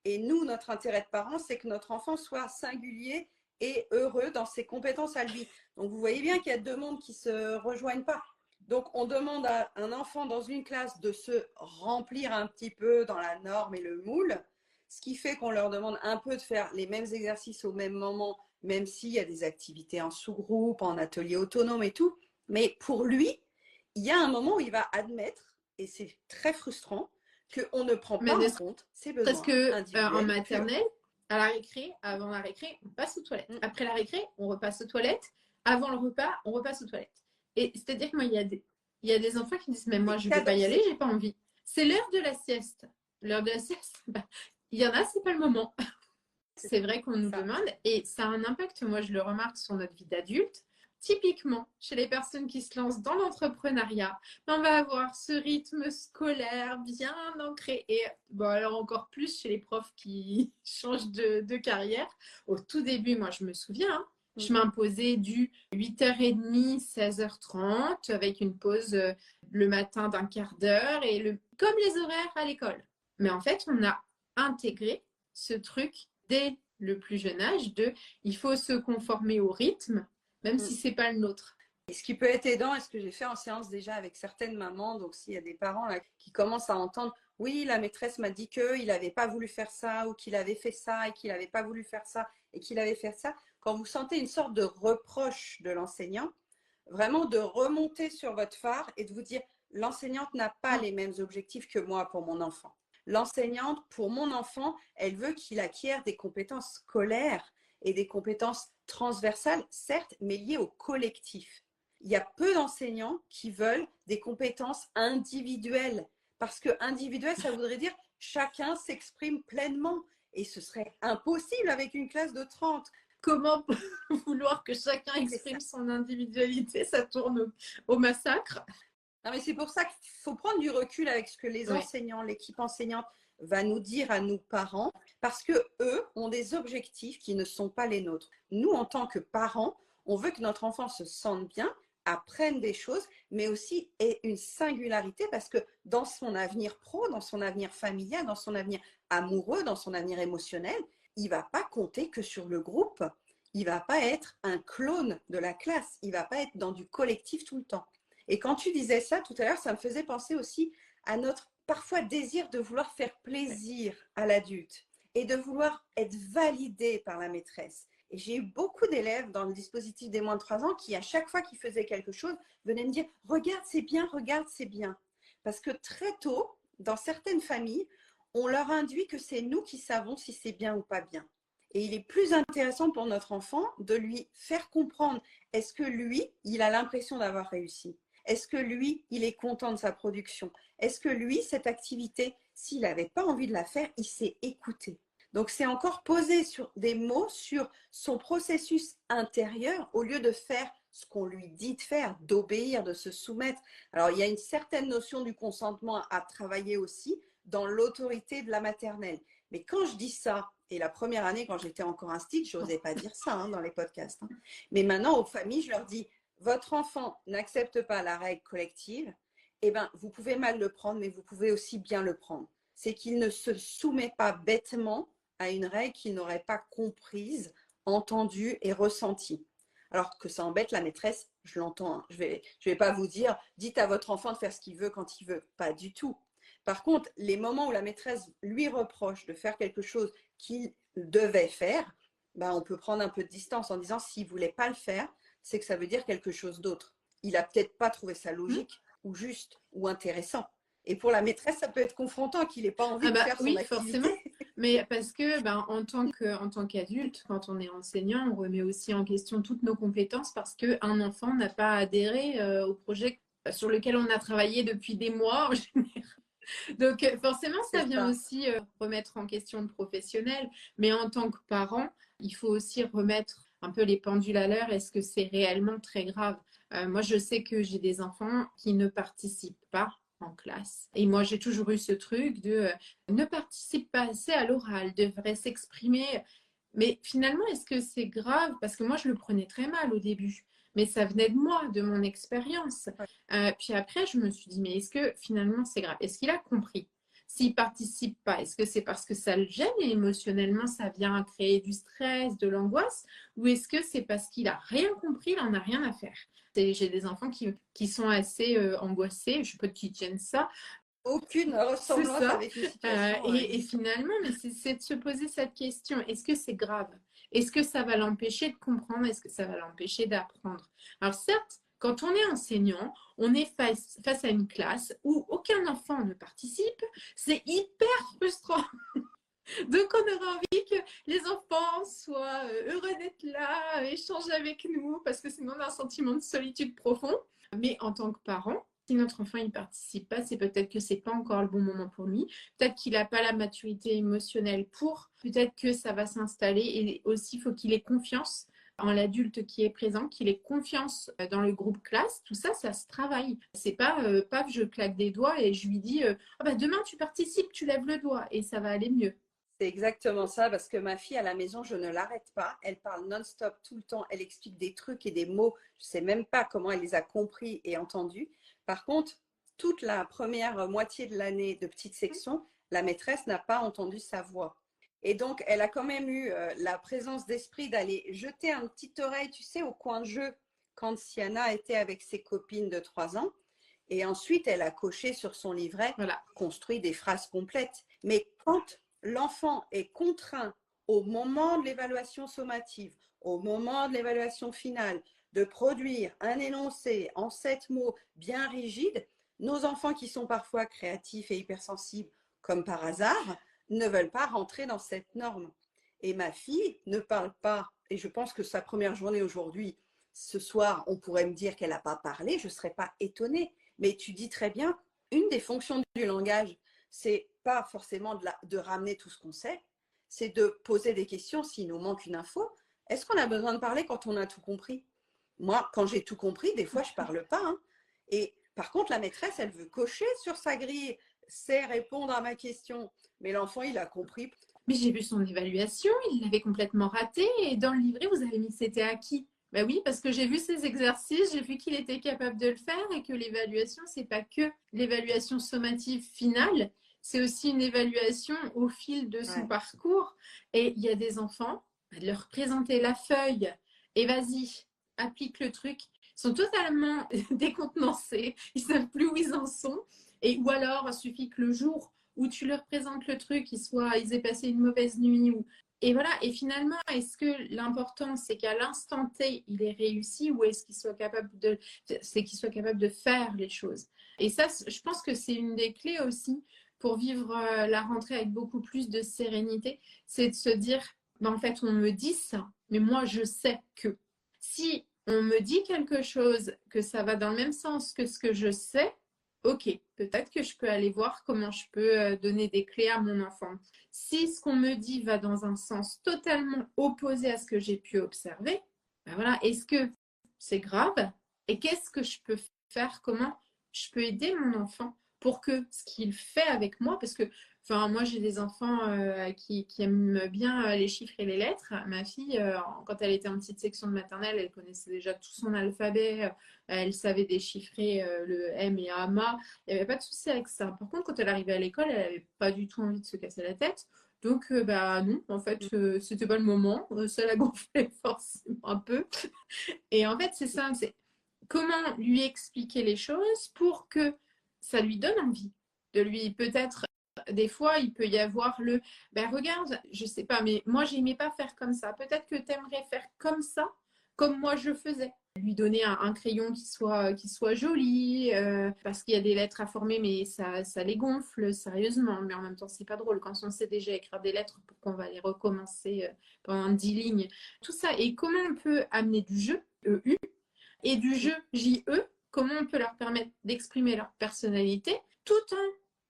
Et nous, notre intérêt de parents, c'est que notre enfant soit singulier et heureux dans ses compétences à lui. Donc vous voyez bien qu'il y a deux mondes qui ne se rejoignent pas. Donc on demande à un enfant dans une classe de se remplir un petit peu dans la norme et le moule, ce qui fait qu'on leur demande un peu de faire les mêmes exercices au même moment, même s'il y a des activités en sous-groupe, en atelier autonome et tout. Mais pour lui, il y a un moment où il va admettre, et c'est très frustrant, qu'on ne prend Mais pas ne en compte ses Parce besoins que en individuels purs. maternelle, à la récré, avant la récré, on passe aux toilettes. Mm. Après la récré, on repasse aux toilettes. Avant le repas, on repasse aux toilettes. Et c'est-à-dire que moi, il y a des enfants qui disent, mais moi, C'est je ne veux pas y aller, cadencé. j'ai pas envie. C'est l'heure de la sieste. L'heure de la sieste, bah, il y en a, c'est pas le moment. C'est vrai qu'on nous Ça. demande et ça a un impact, moi je le remarque sur notre vie d'adulte. Typiquement, chez les personnes qui se lancent dans l'entrepreneuriat, on va avoir ce rythme scolaire bien ancré. Et bon, alors encore plus chez les profs qui changent de carrière. Au tout début, moi je me souviens, hein, je m'imposais du 8h30, 16h30 avec une pause le matin d'un quart d'heure et comme les horaires à l'école. Mais en fait, on a intégré ce truc dès le plus jeune âge de il faut se conformer au rythme, même si c'est pas le nôtre. Et ce qui peut être aidant, et ce que j'ai fait en séance déjà avec certaines mamans, donc s'il y a des parents là, qui commencent à entendre, oui, la maîtresse m'a dit qu'il n'avait pas voulu faire ça, ou qu'il avait fait ça, et qu'il n'avait pas voulu faire ça, et qu'il avait fait ça, quand vous sentez une sorte de reproche de l'enseignant, vraiment de remonter sur votre phare et de vous dire, l'enseignante n'a pas les mêmes objectifs que moi pour mon enfant. L'enseignante, pour mon enfant, elle veut qu'il acquiert des compétences scolaires et des compétences transversales, certes, mais liées au collectif. Il y a peu d'enseignants qui veulent des compétences individuelles. Parce que individuel, ça voudrait dire chacun s'exprime pleinement. Et ce serait impossible avec une classe de 30. Comment vouloir que chacun exprime son individualité, ça tourne au massacre. Non, mais c'est pour ça qu'il faut prendre du recul avec ce que les enseignants, l'équipe enseignante va nous dire à nous parents, parce que eux ont des objectifs qui ne sont pas les nôtres. Nous, en tant que parents, on veut que notre enfant se sente bien, apprenne des choses, mais aussi ait une singularité, parce que dans son avenir pro, dans son avenir familial, dans son avenir amoureux, dans son avenir émotionnel, il ne va pas compter que sur le groupe. Il ne va pas être un clone de la classe. Il ne va pas être dans du collectif tout le temps. Et quand tu disais ça tout à l'heure, ça me faisait penser aussi à notre parfois désir de vouloir faire plaisir à l'adulte et de vouloir être validé par la maîtresse. Et j'ai eu beaucoup d'élèves dans le dispositif des moins de 3 ans qui, à chaque fois qu'ils faisaient quelque chose, venaient me dire « Regarde, c'est bien, regarde, c'est bien ». Parce que très tôt, dans certaines familles, on leur induit que c'est nous qui savons si c'est bien ou pas bien. Et il est plus intéressant pour notre enfant de lui faire comprendre est-ce que lui, il a l'impression d'avoir réussi ? Est-ce que lui, il est content de sa production? Est-ce que lui, cette activité, s'il n'avait pas envie de la faire, il s'est écouté? Donc, c'est encore poser sur des mots sur son processus intérieur au lieu de faire ce qu'on lui dit de faire, d'obéir, de se soumettre. Alors, il y a une certaine notion du consentement à travailler aussi dans l'autorité de la maternelle. Mais quand je dis ça, et la première année, quand j'étais encore instite, je n'osais pas dire ça dans les podcasts. Mais maintenant, aux familles, je leur dis, votre enfant n'accepte pas la règle collective, eh ben, vous pouvez mal le prendre, mais vous pouvez aussi bien le prendre. C'est qu'il ne se soumet pas bêtement à une règle qu'il n'aurait pas comprise, entendue et ressentie. Alors que ça embête la maîtresse, je l'entends. Hein. Je vais pas vous dire, dites à votre enfant de faire ce qu'il veut quand il veut. Pas du tout. Par contre, les moments où la maîtresse lui reproche de faire quelque chose qu'il devait faire, ben, on peut prendre un peu de distance en disant s'il ne voulait pas le faire, c'est que ça veut dire quelque chose d'autre. Il n'a peut-être pas trouvé ça logique ou juste ou intéressant. Et pour la maîtresse, ça peut être confrontant qu'il n'ait pas envie de faire son activité. Forcément. Mais parce que en tant qu'adulte, quand on est enseignant, on remet aussi en question toutes nos compétences parce qu'un enfant n'a pas adhéré au projet sur lequel on a travaillé depuis des mois en général. Donc forcément, ça vient aussi remettre en question le professionnel. Mais en tant que parent, il faut aussi remettre un peu les pendules à l'heure. Est-ce que c'est réellement très grave? Moi, je sais que j'ai des enfants qui ne participent pas en classe. Et moi, j'ai toujours eu ce truc de ne participe pas assez à l'oral, devrait s'exprimer. Mais finalement, est-ce que c'est grave? Parce que moi, je le prenais très mal au début. Mais ça venait de moi, de mon expérience. Puis après, je me suis dit, mais est-ce que finalement c'est grave? Est-ce qu'il a compris? S'il ne participe pas, est-ce que c'est parce que ça le gêne et émotionnellement ça vient créer du stress, de l'angoisse? Ou est-ce que c'est parce qu'il n'a rien compris, il n'en a rien à faire? J'ai des enfants qui sont assez angoissés, je ne sais pas qui tiennent ça. Aucune ressemblance avec une situation. Et finalement, mais c'est de se poser cette question. Est-ce que c'est grave? Est-ce que ça va l'empêcher de comprendre? Est-ce que ça va l'empêcher d'apprendre? Alors certes, quand on est enseignant, on est face à une classe où aucun enfant ne participe. C'est hyper frustrant. Donc on aurait envie que les enfants soient heureux d'être là, échangent avec nous, parce que sinon on a un sentiment de solitude profond. Mais en tant que parent, si notre enfant ne participe pas, c'est peut-être que c'est pas encore le bon moment pour lui. Peut-être qu'il n'a pas la maturité émotionnelle pour. Peut-être que ça va s'installer. Et aussi, il faut qu'il ait confiance en l'adulte qui est présent, qu'il ait confiance dans le groupe classe. Tout ça, ça se travaille. C'est pas paf, je claque des doigts et je lui dis ah bah, demain tu participes, tu lèves le doigt et ça va aller mieux. C'est exactement ça, parce que ma fille à la maison, je ne l'arrête pas. Elle parle non-stop tout le temps. Elle explique des trucs et des mots. Je ne sais même pas comment elle les a compris et entendus. Par contre, toute la première moitié de l'année de petite section, la maîtresse n'a pas entendu sa voix. Et donc, elle a quand même eu la présence d'esprit d'aller jeter un petit oreille, tu sais, au coin de jeu, quand Siana était avec ses copines de 3 ans. Et ensuite, elle a coché sur son livret, construit des phrases complètes. Mais quand l'enfant est contraint au moment de l'évaluation sommative, au moment de l'évaluation finale, de produire un énoncé en 7 mots bien rigide, nos enfants qui sont parfois créatifs et hypersensibles, comme par hasard, ne veulent pas rentrer dans cette norme. Et ma fille ne parle pas, et je pense que sa première journée aujourd'hui, ce soir, on pourrait me dire qu'elle n'a pas parlé, je ne serais pas étonnée. Mais tu dis très bien, une des fonctions du langage, c'est pas forcément de ramener tout ce qu'on sait, c'est de poser des questions s'il nous manque une info. Est-ce qu'on a besoin de parler quand on a tout compris? Moi, quand j'ai tout compris, des fois, je ne parle pas. Hein. Et par contre, la maîtresse, elle veut cocher sur sa grille, c'est répondre à ma question. Mais l'enfant, il a compris. Mais j'ai vu son évaluation, il l'avait complètement raté. Et dans le livret, vous avez mis c'était acquis. Ben oui, parce que j'ai vu ses exercices, j'ai vu qu'il était capable de le faire et que l'évaluation, c'est pas que l'évaluation sommative finale, c'est aussi une évaluation au fil de son parcours. Et il y a des enfants, de leur présenter la feuille et vas-y, applique le truc. Ils sont totalement décontenancés, ils savent plus où ils en sont. Et, ou alors, il suffit que le jour où tu leur présentes le truc, ils aient passé une mauvaise nuit. Et voilà, et finalement, est-ce que l'important, c'est qu'à l'instant T, il est réussi ou est-ce qu'il soit capable de faire les choses? Et ça, je pense que c'est une des clés aussi pour vivre la rentrée avec beaucoup plus de sérénité, c'est de se dire, ben, en fait, on me dit ça, mais moi, je sais que. Si on me dit quelque chose, que ça va dans le même sens que ce que je sais, ok, peut-être que je peux aller voir comment je peux donner des clés à mon enfant. Si ce qu'on me dit va dans un sens totalement opposé à ce que j'ai pu observer, ben voilà, est-ce que c'est grave? Et qu'est-ce que je peux faire? Comment je peux aider mon enfant pour que ce qu'il fait avec moi, parce que enfin, moi j'ai des enfants qui aiment bien les chiffres et les lettres. Ma fille, quand elle était en petite section de maternelle, elle connaissait déjà tout son alphabet, elle savait déchiffrer le M et AMA. Il n'y avait pas de souci avec ça. Par contre, quand elle arrivait à l'école, elle n'avait pas du tout envie de se casser la tête. Donc, bah non, en fait, c'était pas le moment. Ça la gonflait forcément un peu. Et en fait, c'est ça, c'est comment lui expliquer les choses pour que ça lui donne envie de lui peut-être. Des fois, il peut y avoir ben regarde, je sais pas, mais moi, j'aimais pas faire comme ça. Peut-être que tu aimerais faire comme ça, comme moi je faisais. Lui donner un crayon qui soit joli, parce qu'il y a des lettres à former, mais ça les gonfle, sérieusement. Mais en même temps, c'est pas drôle quand on sait déjà écrire des lettres pour qu'on va les recommencer pendant 10 lignes. Tout ça. Et comment on peut amener du jeu, EU, et du jeu, JE, comment on peut leur permettre d'exprimer leur personnalité tout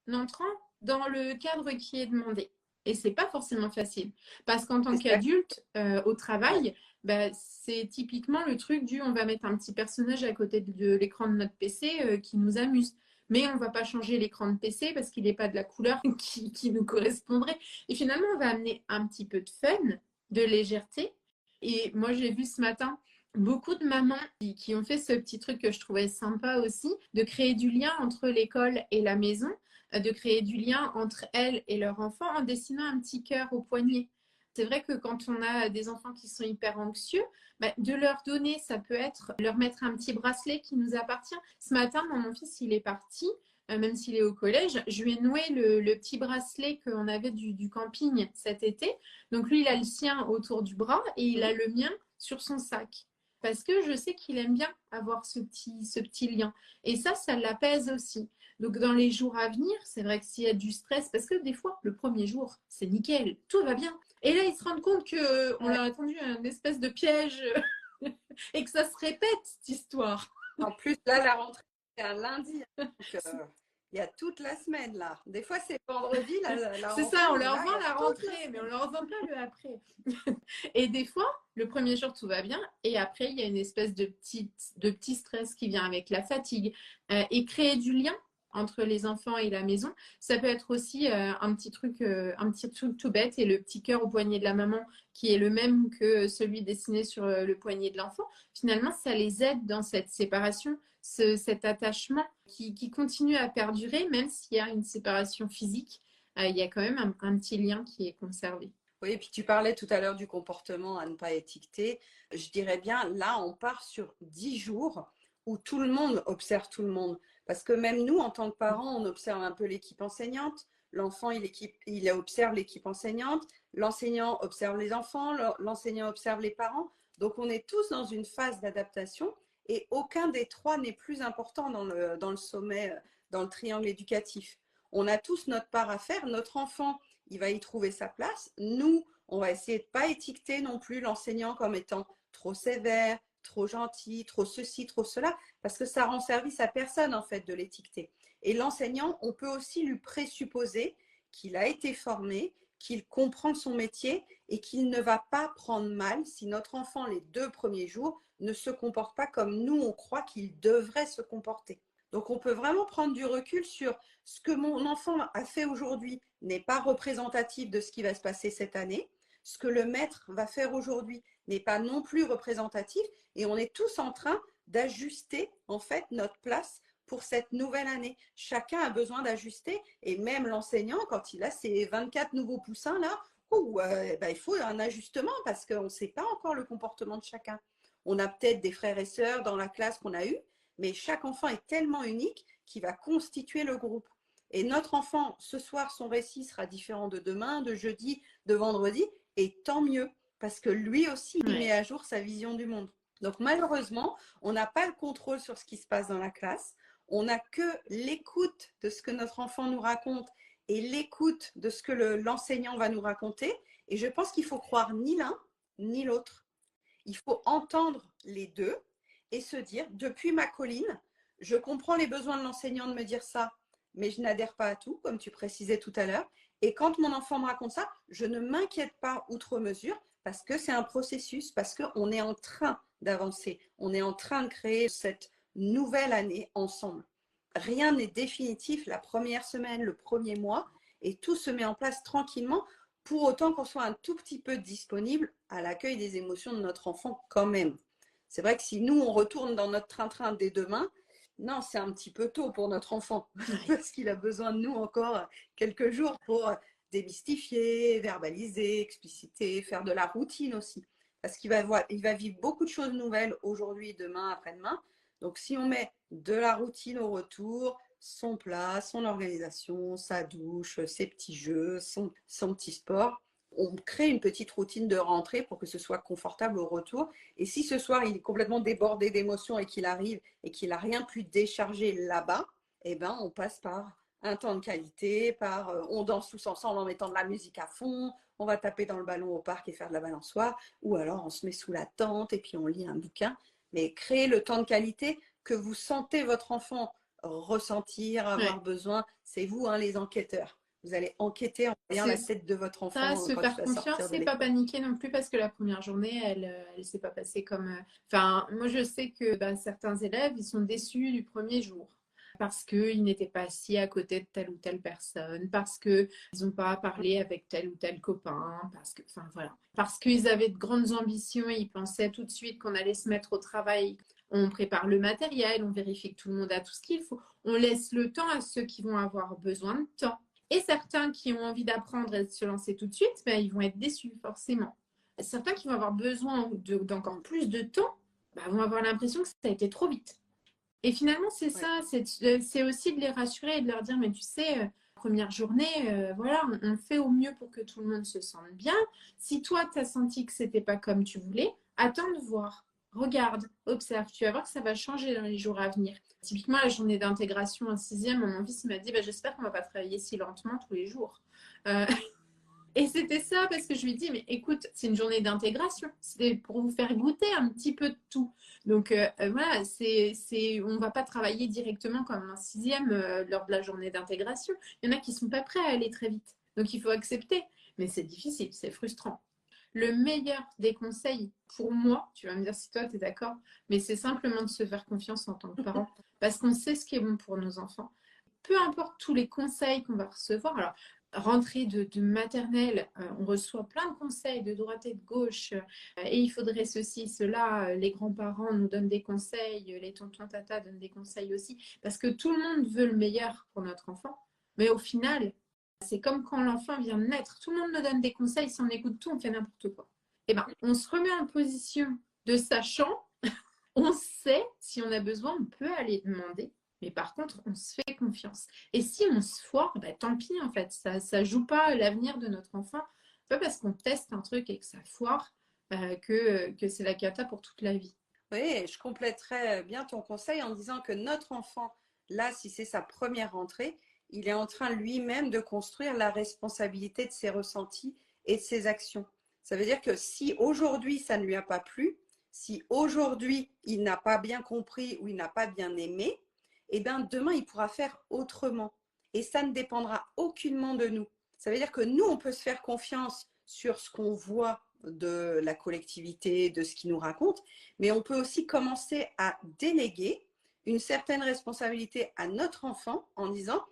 en entrant dans le cadre qui est demandé. Et c'est pas forcément facile. Parce qu'en tant qu'adulte, au travail, bah, c'est typiquement le truc du on va mettre un petit personnage à côté de l'écran de notre PC qui nous amuse. Mais on ne va pas changer l'écran de PC parce qu'il n'est pas de la couleur qui nous correspondrait. Et finalement, on va amener un petit peu de fun, de légèreté. Et moi, j'ai vu ce matin beaucoup de mamans qui ont fait ce petit truc que je trouvais sympa aussi, de créer du lien entre l'école et la maison, de créer du lien entre elles et leur enfant en dessinant un petit cœur au poignet. C'est vrai que quand on a des enfants qui sont hyper anxieux, bah, de leur donner, ça peut être leur mettre un petit bracelet qui nous appartient. Ce matin, mon fils, il est parti, même s'il est au collège, je lui ai noué le petit bracelet qu'on avait du camping cet été. Donc lui, il a le sien autour du bras et il a le mien sur son sac. Parce que je sais qu'il aime bien avoir ce petit lien. Et ça l'apaise aussi. Donc, dans les jours à venir, c'est vrai que s'il y a du stress, parce que des fois, le premier jour, c'est nickel, tout va bien. Et là, ils se rendent compte qu'on leur a tendu un espèce de piège et que ça se répète, cette histoire. En plus, là, la rentrée, c'est un lundi. Donc, il y a toute la semaine, là. Des fois, c'est vendredi, la c'est rentrée. ça, on leur vend la rentrée, mais on leur vend pas le après. Et des fois, le premier jour, tout va bien. Et après, il y a une espèce de petit stress qui vient avec la fatigue. Et créer du lien entre les enfants et la maison, ça peut être aussi un petit truc tout bête et le petit cœur au poignet de la maman qui est le même que celui dessiné sur le poignet de l'enfant. Finalement, ça les aide dans cette séparation, cet attachement qui continue à perdurer, même s'il y a une séparation physique, il y a quand même un petit lien qui est conservé. Oui, et puis tu parlais tout à l'heure du comportement à ne pas étiqueter. Je dirais bien, là, on part sur 10 jours où tout le monde observe tout le monde. Parce que même nous, en tant que parents, on observe un peu l'équipe enseignante. L'enfant, il observe l'équipe enseignante. L'enseignant observe les enfants. L'enseignant observe les parents. Donc, on est tous dans une phase d'adaptation et aucun des trois n'est plus important dans le sommet, dans le triangle éducatif. On a tous notre part à faire. Notre enfant, il va y trouver sa place. Nous, on va essayer de ne pas étiqueter non plus l'enseignant comme étant trop sévère, trop gentil, trop ceci, trop cela, parce que ça rend service à personne en fait de l'étiqueter. Et l'enseignant, on peut aussi lui présupposer qu'il a été formé, qu'il comprend son métier et qu'il ne va pas prendre mal si notre enfant les 2 premiers jours ne se comporte pas comme nous, on croit qu'il devrait se comporter. Donc, on peut vraiment prendre du recul sur ce que mon enfant a fait aujourd'hui n'est pas représentatif de ce qui va se passer cette année. Ce que le maître va faire aujourd'hui n'est pas non plus représentatif. Et on est tous en train d'ajuster en fait notre place pour cette nouvelle année. Chacun a besoin d'ajuster. Et même l'enseignant, quand il a ses 24 nouveaux poussins là, il faut un ajustement parce qu'on ne sait pas encore le comportement de chacun. On a peut-être des frères et sœurs dans la classe qu'on a eu, mais chaque enfant est tellement unique qu'il va constituer le groupe. Et notre enfant, ce soir, son récit sera différent de demain, de jeudi, de vendredi, et tant mieux, parce que lui aussi, il met à jour sa vision du monde. Donc malheureusement, on n'a pas le contrôle sur ce qui se passe dans la classe. On n'a que l'écoute de ce que notre enfant nous raconte et l'écoute de ce que l'enseignant va nous raconter. Et je pense qu'il faut croire ni l'un ni l'autre. Il faut entendre les deux et se dire, depuis ma colline, je comprends les besoins de l'enseignant de me dire ça, mais je n'adhère pas à tout, comme tu précisais tout à l'heure. Et quand mon enfant me raconte ça, je ne m'inquiète pas outre mesure parce que c'est un processus, parce qu'on est en train d'avancer, on est en train de créer cette nouvelle année ensemble. Rien n'est définitif la première semaine, le premier mois, et tout se met en place tranquillement, pour autant qu'on soit un tout petit peu disponible à l'accueil des émotions de notre enfant quand même. C'est vrai que si nous, on retourne dans notre train-train dès demain, non, c'est un petit peu tôt pour notre enfant, parce qu'il a besoin de nous encore quelques jours pour démystifier, verbaliser, expliciter, faire de la routine aussi. Parce qu'il va vivre beaucoup de choses nouvelles aujourd'hui, demain, après-demain. Donc, si on met de la routine au retour, son plat, son organisation, sa douche, ses petits jeux, son petit sport, on crée une petite routine de rentrée pour que ce soit confortable au retour. Et si ce soir, il est complètement débordé d'émotions et qu'il arrive et qu'il n'a rien pu décharger là-bas, eh ben, on passe par un temps de qualité, par on danse tous ensemble en mettant de la musique à fond, on va taper dans le ballon au parc et faire de la balançoire, ou alors on se met sous la tente et puis on lit un bouquin. Mais créer le temps de qualité que vous sentez votre enfant ressentir, avoir besoin, c'est vous, hein, les enquêteurs. Vous allez enquêter en voyant la tête de votre enfant ça, se quand faire il va confiance sortir de et pas l'école. paniquer non plus parce que la première journée, elle s'est pas passée comme. Enfin, moi, je sais que certains élèves, ils sont déçus du premier jour parce qu'ils n'étaient pas assis à côté de telle ou telle personne, parce qu'ils n'ont pas parlé avec tel ou tel copain, enfin voilà, parce qu'ils avaient de grandes ambitions et ils pensaient tout de suite qu'on allait se mettre au travail. On prépare le matériel, on vérifie que tout le monde a tout ce qu'il faut. On laisse le temps à ceux qui vont avoir besoin de temps. Et certains qui ont envie d'apprendre et de se lancer tout de suite, ils vont être déçus forcément. Certains qui vont avoir besoin d'encore plus de temps vont avoir l'impression que ça a été trop vite. Et finalement, c'est ça, c'est aussi de les rassurer et de leur dire, mais tu sais, première journée, voilà, on fait au mieux pour que tout le monde se sente bien. Si toi, tu as senti que c'était pas comme tu voulais, attends de voir. Regarde, observe, tu vas voir que ça va changer dans les jours à venir. Typiquement, la journée d'intégration en sixième, mon fils m'a dit, j'espère qu'on va pas travailler si lentement tous les jours. Et c'était ça parce que je lui dis, mais écoute, c'est une journée d'intégration. C'est pour vous faire goûter un petit peu de tout. Donc voilà, on ne va pas travailler directement comme un sixième lors de la journée d'intégration. Il y en a qui ne sont pas prêts à aller très vite. Donc il faut accepter. Mais c'est difficile, c'est frustrant. Le meilleur des conseils pour moi, tu vas me dire si toi tu es d'accord, mais c'est simplement de se faire confiance en tant que parent parce qu'on sait ce qui est bon pour nos enfants. Peu importe tous les conseils qu'on va recevoir. Alors, rentrée de maternelle, on reçoit plein de conseils de droite et de gauche, et il faudrait ceci, cela, les grands-parents nous donnent des conseils, les tontons tata donnent des conseils aussi, parce que tout le monde veut le meilleur pour notre enfant, mais au final, c'est comme quand l'enfant vient de naître, tout le monde nous donne des conseils, si on écoute tout, on fait n'importe quoi. Eh bien, on se remet en position de sachant, on sait, si on a besoin, on peut aller demander. Mais par contre, on se fait confiance. Et si on se foire, tant pis en fait. Ça ne joue pas l'avenir de notre enfant. Pas parce qu'on teste un truc et que ça foire que c'est la cata pour toute la vie. Oui, je compléterais bien ton conseil en disant que notre enfant, là, si c'est sa première rentrée, il est en train lui-même de construire la responsabilité de ses ressentis et de ses actions. Ça veut dire que si aujourd'hui ça ne lui a pas plu, si aujourd'hui il n'a pas bien compris ou il n'a pas bien aimé, eh bien demain il pourra faire autrement. Et ça ne dépendra aucunement de nous. Ça veut dire que nous, on peut se faire confiance sur ce qu'on voit de la collectivité, de ce qu'ils nous racontent, mais on peut aussi commencer à déléguer une certaine responsabilité à notre enfant en disant,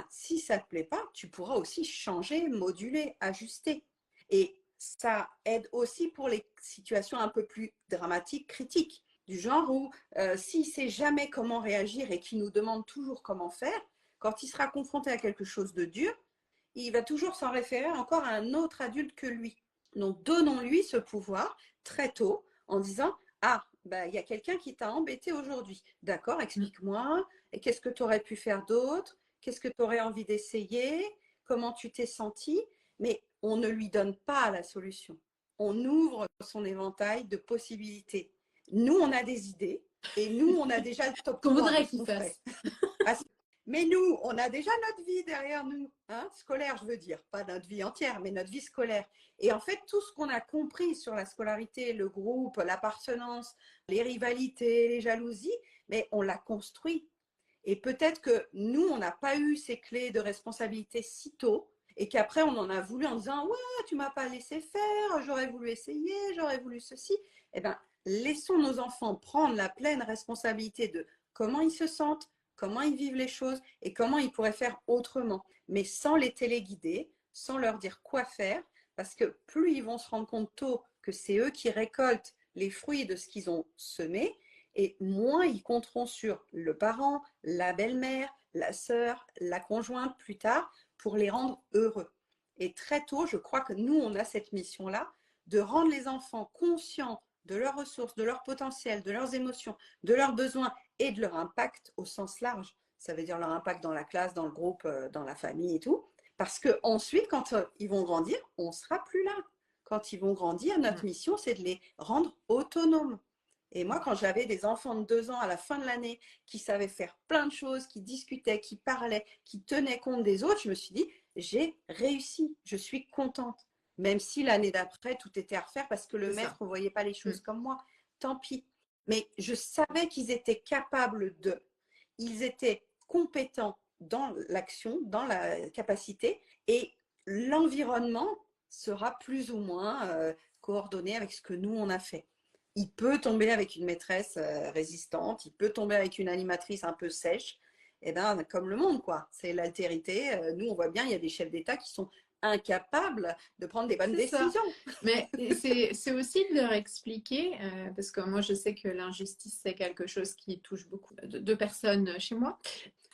si ça ne te plaît pas, tu pourras aussi changer, moduler, ajuster. Et ça aide aussi pour les situations un peu plus dramatiques, critiques, du genre où s'il ne sait jamais comment réagir et qu'il nous demande toujours comment faire, quand il sera confronté à quelque chose de dur, il va toujours s'en référer encore à un autre adulte que lui. Donc, donnons-lui ce pouvoir très tôt en disant, ah, il y a quelqu'un qui t'a embêté aujourd'hui. D'accord, explique-moi. Et qu'est-ce que tu aurais pu faire d'autre? Qu'est-ce que tu aurais envie d'essayer? Comment tu t'es senti? Mais on ne lui donne pas la solution. On ouvre son éventail de possibilités. Nous, on a des idées et nous, on a déjà le top Qu'on 3 de voudrait ce qu'il qu'on fasse. ferait. Mais nous, on a déjà notre vie derrière nous, hein, scolaire, je veux dire, pas notre vie entière, mais notre vie scolaire. Et en fait, tout ce qu'on a compris sur la scolarité, le groupe, l'appartenance, les rivalités, les jalousies, mais on l'a construit. Et peut-être que nous, on n'a pas eu ces clés de responsabilité si tôt et qu'après, on en a voulu en disant « Ouais, tu m'as pas laissé faire, j'aurais voulu essayer, j'aurais voulu ceci. » Eh bien, laissons nos enfants prendre la pleine responsabilité de comment ils se sentent, comment ils vivent les choses et comment ils pourraient faire autrement, mais sans les téléguider, sans leur dire quoi faire, parce que plus ils vont se rendre compte tôt que c'est eux qui récoltent les fruits de ce qu'ils ont semé, et moins ils compteront sur le parent, la belle-mère, la sœur, la conjointe plus tard pour les rendre heureux. Et très tôt, je crois que nous, on a cette mission-là de rendre les enfants conscients de leurs ressources, de leur potentiel, de leurs émotions, de leurs besoins et de leur impact au sens large. Ça veut dire leur impact dans la classe, dans le groupe, dans la famille et tout. Parce qu'ensuite, quand ils vont grandir, on ne sera plus là. Quand ils vont grandir, notre mission, c'est de les rendre autonomes. Et moi, quand j'avais des enfants de 2 ans à la fin de l'année qui savaient faire plein de choses, qui discutaient, qui parlaient, qui tenaient compte des autres, je me suis dit, j'ai réussi, je suis contente. Même si l'année d'après, tout était à refaire parce que le maître ne voyait pas les choses comme moi. Tant pis. Mais je savais qu'ils étaient capables de. Ils étaient compétents dans l'action, dans la capacité, et l'environnement sera plus ou moins coordonné avec ce que nous, on a fait. Il peut tomber avec une maîtresse résistante, il peut tomber avec une animatrice un peu sèche, et ben, comme le monde, quoi. C'est l'altérité. Nous, on voit bien, il y a des chefs d'État qui sont incapables de prendre des bonnes décisions. Mais c'est aussi de leur expliquer, parce que moi, je sais que l'injustice, c'est quelque chose qui touche beaucoup de personnes chez moi.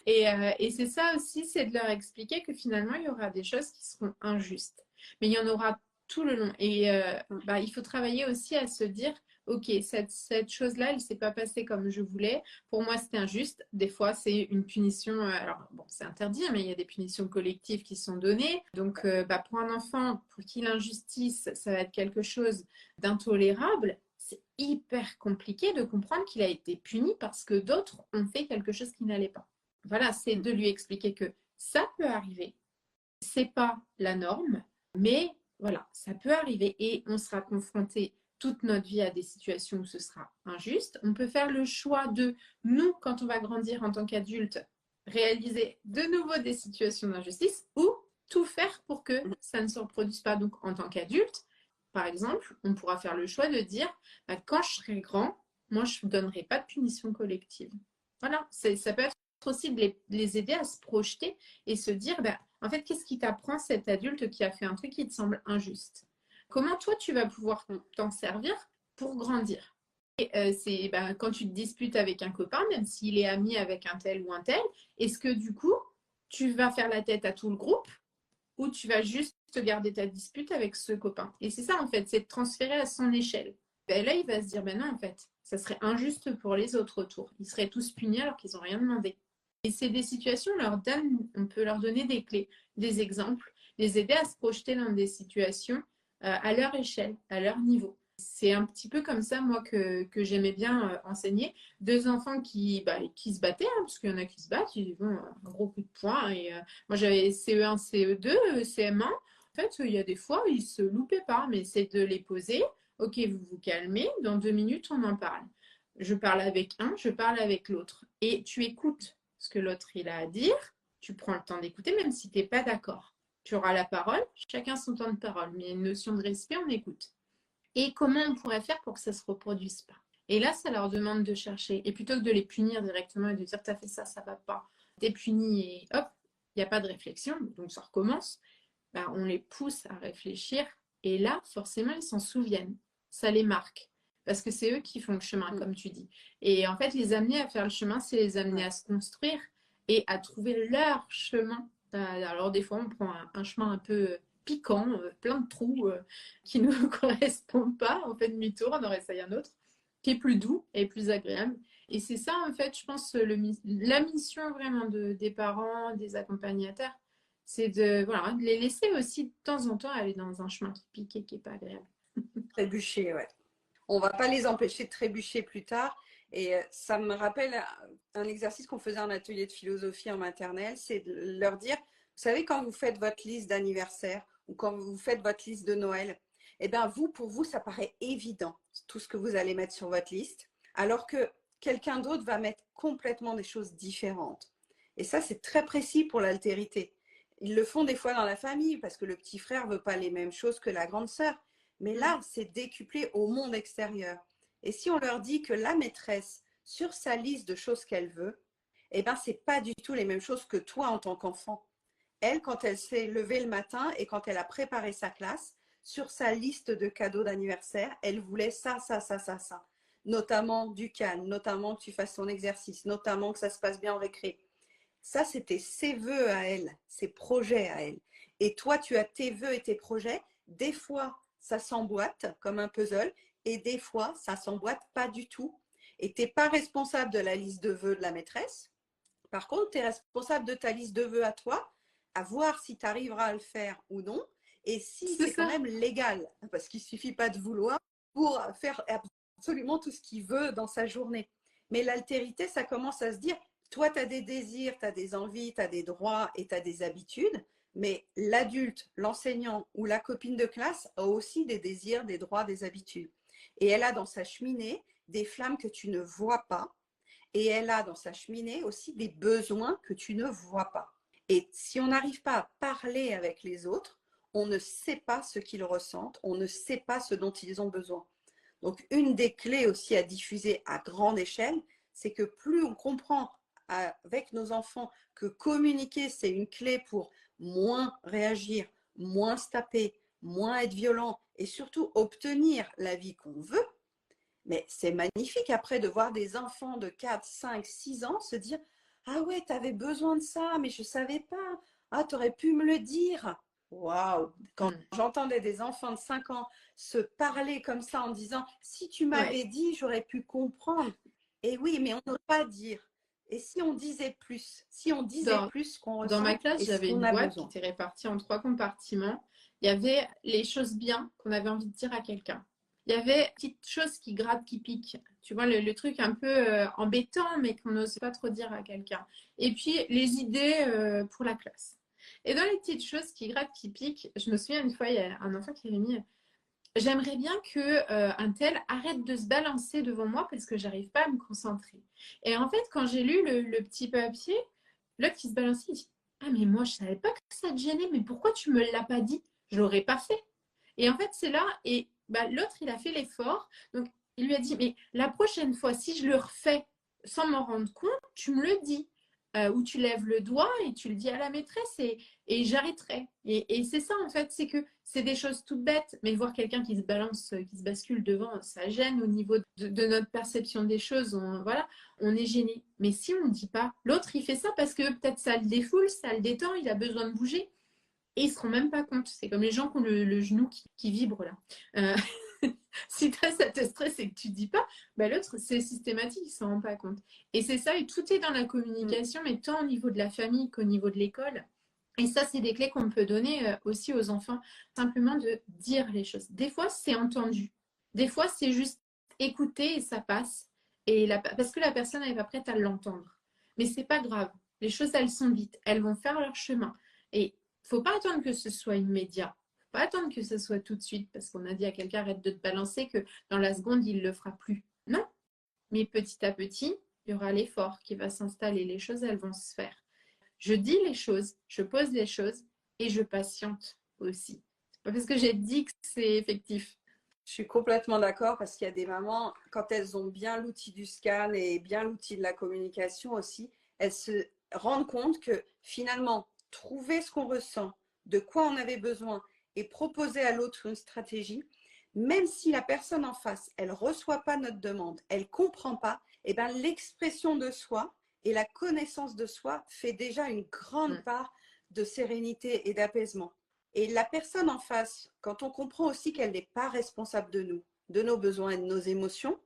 Et c'est ça aussi, c'est de leur expliquer que finalement, il y aura des choses qui seront injustes. Mais il y en aura tout le long. Et il faut travailler aussi à se dire, OK, cette chose-là, elle ne s'est pas passée comme je voulais. Pour moi, c'était injuste. Des fois, c'est une punition. Alors, bon, c'est interdit, mais il y a des punitions collectives qui sont données. Donc, pour un enfant, pour qui l'injustice, ça va être quelque chose d'intolérable, c'est hyper compliqué de comprendre qu'il a été puni parce que d'autres ont fait quelque chose qui n'allait pas. Voilà, c'est de lui expliquer que ça peut arriver. C'est pas la norme, mais voilà, ça peut arriver et on sera confronté toute notre vie à des situations où ce sera injuste. On peut faire le choix de, nous, quand on va grandir en tant qu'adulte, réaliser de nouveau des situations d'injustice ou tout faire pour que ça ne se reproduise pas. Donc, en tant qu'adulte, par exemple, on pourra faire le choix de dire, quand je serai grand, moi, je ne donnerai pas de punition collective. Voilà, ça peut être aussi de les aider à se projeter et se dire, en fait, qu'est-ce qui t'apprend cet adulte qui a fait un truc qui te semble injuste? Comment toi, tu vas pouvoir t'en servir pour grandir? Et c'est quand tu te disputes avec un copain, même s'il est ami avec un tel ou un tel, est-ce que du coup, tu vas faire la tête à tout le groupe ou tu vas juste garder ta dispute avec ce copain? Et c'est ça, en fait, c'est de transférer à son échelle. Là, il va se dire, non, en fait, ça serait injuste pour les autres autour. Ils seraient tous punis alors qu'ils n'ont rien demandé. Et c'est des situations, on peut leur donner des clés, des exemples, les aider à se projeter dans des situations à leur échelle, à leur niveau. C'est un petit peu comme ça, moi, que j'aimais bien enseigner. 2 enfants qui se battaient, hein, parce qu'il y en a qui se battent, ils vont un gros coup de poing. Et moi, j'avais CE1, CE2, CM1. En fait, il y a des fois, ils se loupaient pas, mais c'est de les poser. Ok, vous vous calmez, dans 2 minutes, on en parle. Je parle avec un, je parle avec l'autre. Et tu écoutes ce que l'autre il a à dire, tu prends le temps d'écouter, même si tu n'es pas d'accord. Tu auras la parole, chacun son temps de parole, mais il y a une notion de respect, on écoute. Et comment on pourrait faire pour que ça ne se reproduise pas? Et là, ça leur demande de chercher. Et plutôt que de les punir directement et de dire, t'as fait ça, ça va pas, t'es puni et hop, il n'y a pas de réflexion, donc ça recommence, on les pousse à réfléchir. Et là, forcément, ils s'en souviennent. Ça les marque. Parce que c'est eux qui font le chemin, comme tu dis. Et en fait, les amener à faire le chemin, c'est les amener à se construire et à trouver leur chemin. Alors, des fois, on prend un chemin un peu piquant, plein de trous qui ne nous correspondent pas. On fait demi-tour, on en essaye un autre qui est plus doux et plus agréable. Et c'est ça, en fait, je pense, la mission vraiment des parents, des accompagnateurs, c'est de les laisser aussi de temps en temps aller dans un chemin qui pique et qui n'est pas agréable. Trébucher, ouais. On ne va pas les empêcher de trébucher plus tard. Et ça me rappelle un exercice qu'on faisait en atelier de philosophie en maternelle, c'est de leur dire, vous savez, quand vous faites votre liste d'anniversaire ou quand vous faites votre liste de Noël, eh bien vous, pour vous, ça paraît évident, tout ce que vous allez mettre sur votre liste, alors que quelqu'un d'autre va mettre complètement des choses différentes. Et ça, c'est très précis pour l'altérité. Ils le font des fois dans la famille parce que le petit frère ne veut pas les mêmes choses que la grande sœur. Mais là, c'est décuplé au monde extérieur. Et si on leur dit que la maîtresse, sur sa liste de choses qu'elle veut, eh ben, ce n'est pas du tout les mêmes choses que toi en tant qu'enfant. Elle, quand elle s'est levée le matin et quand elle a préparé sa classe, sur sa liste de cadeaux d'anniversaire, elle voulait ça, ça, ça, ça, ça. Notamment du calme, notamment que tu fasses ton exercice, notamment que ça se passe bien en récré. Ça, c'était ses vœux à elle, ses projets à elle. Et toi, tu as tes vœux et tes projets. Des fois, ça s'emboîte comme un puzzle et des fois, ça s'emboîte pas du tout. Et tu n'es pas responsable de la liste de vœux de la maîtresse. Par contre, tu es responsable de ta liste de vœux à toi, à voir si tu arriveras à le faire ou non. Et si c'est quand même légal, parce qu'il ne suffit pas de vouloir pour faire absolument tout ce qu'il veut dans sa journée. Mais l'altérité, ça commence à se dire, toi, tu as des désirs, tu as des envies, tu as des droits et tu as des habitudes, mais l'adulte, l'enseignant ou la copine de classe a aussi des désirs, des droits, des habitudes. Et elle a dans sa cheminée des flammes que tu ne vois pas, et elle a dans sa cheminée aussi des besoins que tu ne vois pas. Et si on n'arrive pas à parler avec les autres, on ne sait pas ce qu'ils ressentent, on ne sait pas ce dont ils ont besoin. Donc, une des clés aussi à diffuser à grande échelle, c'est que plus on comprend avec nos enfants que communiquer, c'est une clé pour moins réagir, moins se taper, moins être violent et surtout obtenir la vie qu'on veut, mais c'est magnifique après de voir des enfants de 4, 5, 6 ans se dire « Ah ouais, tu avais besoin de ça, mais je ne savais pas. Ah, tu aurais pu me le dire. » Waouh! Quand j'entendais des enfants de 5 ans se parler comme ça en disant « Si tu m'avais dit, j'aurais pu comprendre. » Et oui, mais on n'ose pas dire. Et si on disait plus, si on disait plus ce qu'on Dans ma ressent classe, et ce j'avais qu'on une a boîte qui besoin. était répartie en 3 compartiments. Il y avait les choses bien qu'on avait envie de dire à quelqu'un. Il y avait petites choses qui grattent, qui piquent. Tu vois, le truc un peu embêtant, mais qu'on n'ose pas trop dire à quelqu'un. Et puis, les idées pour la classe. Et dans les petites choses qui grattent, qui piquent, je me souviens une fois, il y a un enfant qui avait mis j'aimerais bien que un tel arrête de se balancer devant moi parce que j'arrive pas à me concentrer. Et en fait, quand j'ai lu le petit papier, l'autre qui se balançait, il dit ah mais moi je savais pas que ça te gênait, mais pourquoi tu me l'as pas dit? Je l'aurais pas fait. Et en fait, c'est là et bah, l'autre il a fait l'effort, donc il lui a dit mais la prochaine fois si je le refais sans m'en rendre compte, tu me le dis. Ou tu lèves le doigt et tu le dis à la maîtresse et j'arrêterai. Et c'est ça en fait, c'est que c'est des choses toutes bêtes, mais voir quelqu'un qui se balance, qui se bascule devant, ça gêne au niveau de notre perception des choses. Voilà, on est gêné. Mais si on ne dit pas, l'autre il fait ça parce que peut-être ça le défoule, ça le détend, il a besoin de bouger et il se rend même pas compte. C'est comme les gens qui ont le genou qui vibre là. Si ça te stresse et que tu dis pas, bah l'autre c'est systématique, il s'en rend pas compte. Et c'est ça, et tout est dans la communication, mais tant au niveau de la famille qu'au niveau de l'école. Et ça, c'est des clés qu'on peut donner aussi aux enfants, simplement de dire les choses. Des fois, c'est entendu. Des fois, c'est juste écouter et ça passe. Parce que la personne n'est pas prête à l'entendre. Mais c'est pas grave. Les choses, elles sont vite. Elles vont faire leur chemin. Et faut pas attendre que ce soit immédiat. Faut pas attendre que ce soit tout de suite parce qu'on a dit à quelqu'un arrête de te balancer que dans la seconde, il le fera plus. Non. Mais petit à petit, il y aura l'effort qui va s'installer. Les choses, elles vont se faire. Je dis les choses, je pose les choses et je patiente aussi. C'est pas parce que j'ai dit que c'est effectif. Je suis complètement d'accord parce qu'il y a des mamans, quand elles ont bien l'outil du scan et bien l'outil de la communication aussi, elles se rendent compte que finalement, trouver ce qu'on ressent, de quoi on avait besoin et proposer à l'autre une stratégie, même si la personne en face, elle ne reçoit pas notre demande, elle ne comprend pas, et ben l'expression de soi et la connaissance de soi fait déjà une grande part de sérénité et d'apaisement. Et la personne en face, quand on comprend aussi qu'elle n'est pas responsable de nous, de nos besoins et de nos émotions,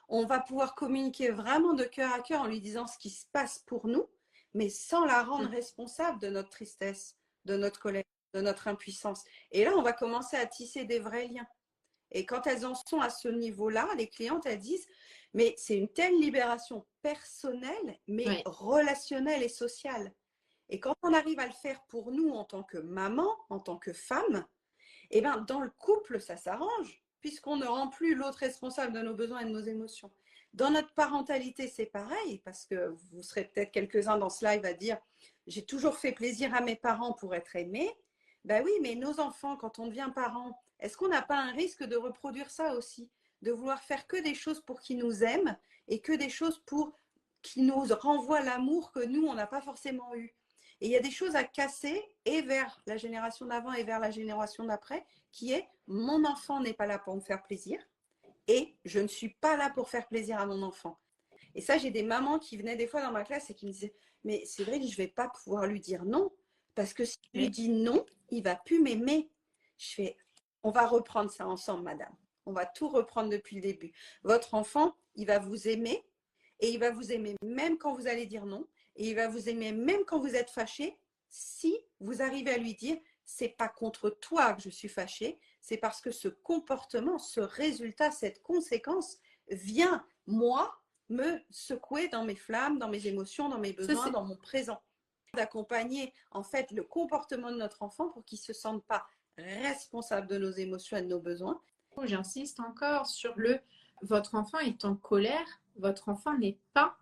on va pouvoir communiquer vraiment de cœur à cœur en lui disant ce qui se passe pour nous, mais sans la rendre responsable de notre tristesse, de notre colère, de notre impuissance. Et là, on va commencer à tisser des vrais liens. Et quand elles en sont à ce niveau-là, les clientes, elles disent Mais c'est une telle libération personnelle, mais relationnelle et sociale. Et quand on arrive à le faire pour nous en tant que maman, en tant que femme, eh ben, dans le couple, ça s'arrange, puisqu'on ne rend plus l'autre responsable de nos besoins et de nos émotions. Dans notre parentalité, c'est pareil, parce que vous serez peut-être quelques-uns dans ce live à dire « j'ai toujours fait plaisir à mes parents pour être aimé ». Ben oui, mais nos enfants, quand on devient parents, est-ce qu'on n'a pas un risque de reproduire ça aussi? De vouloir faire que des choses pour qu'ils nous aiment et que des choses pour qui nous renvoient l'amour que nous, on n'a pas forcément eu. Et il y a des choses à casser et vers la génération d'avant et vers la génération d'après, qui est mon enfant n'est pas là pour me faire plaisir et je ne suis pas là pour faire plaisir à mon enfant. Et ça, j'ai des mamans qui venaient des fois dans ma classe et qui me disaient mais c'est vrai que je ne vais pas pouvoir lui dire non parce que si je lui dis non, il ne va plus m'aimer. Je fais on va reprendre ça ensemble, madame. On va tout reprendre depuis le début. Votre enfant, il va vous aimer et il va vous aimer même quand vous allez dire non. Et il va vous aimer même quand vous êtes fâché, si vous arrivez à lui dire c'est pas contre toi que je suis fâché, c'est parce que ce comportement, ce résultat, cette conséquence vient, moi, me secouer dans mes flammes, dans mes émotions, dans mes besoins, dans mon présent. D'accompagner en fait le comportement de notre enfant pour qu'il ne se sente pas responsable de nos émotions et de nos besoins. J'insiste encore sur votre enfant est en colère, votre enfant n'est pas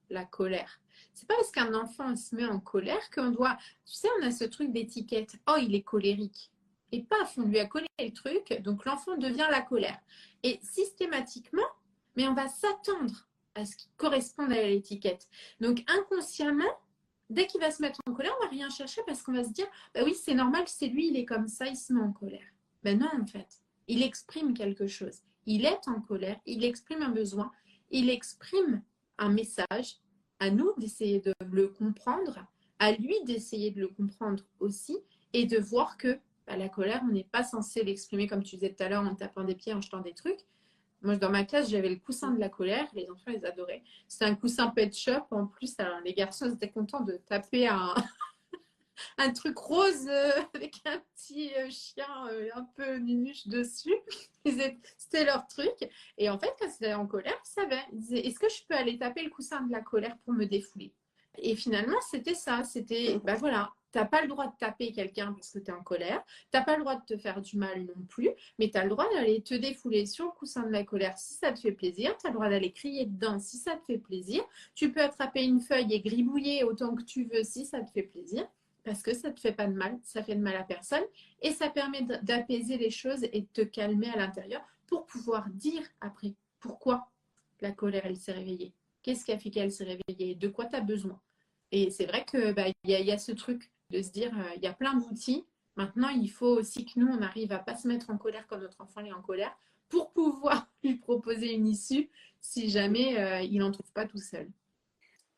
la colère. C'est pas parce qu'un enfant se met en colère qu'on doit, tu sais, on a ce truc d'étiquette. Oh, il est colérique. Et paf, on lui a collé le truc, donc l'enfant devient la colère. Et systématiquement, mais on va s'attendre à ce qui corresponde à l'étiquette. Donc inconsciemment, dès qu'il va se mettre en colère, on va rien chercher parce qu'on va se dire, bah oui, c'est normal, c'est lui, il est comme ça, il se met en colère. Ben non, en fait. Il exprime quelque chose. Il est en colère, il exprime un besoin, il exprime un message. À nous d'essayer de le comprendre, à lui d'essayer de le comprendre aussi et de voir que la colère, on n'est pas censé l'exprimer comme tu disais tout à l'heure en tapant des pieds, en jetant des trucs. Moi, dans ma classe, j'avais le coussin de la colère. Les enfants, ils adoraient. C'était un coussin pet shop. En plus, alors, les garçons étaient contents de taper un truc rose avec un petit chien un peu nunuche dessus. C'était leur truc. Et en fait, quand ils étaient en colère, ils savaient. Ils disaient, est-ce que je peux aller taper le coussin de la colère pour me défouler? Et finalement, c'était ça. C'était, ben voilà, t'as pas le droit de taper quelqu'un parce que tu es en colère. T'as pas le droit de te faire du mal non plus. Mais tu as le droit d'aller te défouler sur le coussin de la colère si ça te fait plaisir. Tu as le droit d'aller crier dedans si ça te fait plaisir. Tu peux attraper une feuille et gribouiller autant que tu veux si ça te fait plaisir. Parce que ça ne te fait pas de mal, ça fait de mal à personne et ça permet d'apaiser les choses et de te calmer à l'intérieur pour pouvoir dire après pourquoi la colère elle s'est réveillée. Qu'est-ce qui a fait qu'elle s'est réveillée? De quoi tu as besoin? Et c'est vrai que y a ce truc de se dire il y a plein d'outils. Maintenant, il faut aussi que nous, on arrive à pas se mettre en colère quand notre enfant est en colère pour pouvoir lui proposer une issue si jamais il n'en trouve pas tout seul.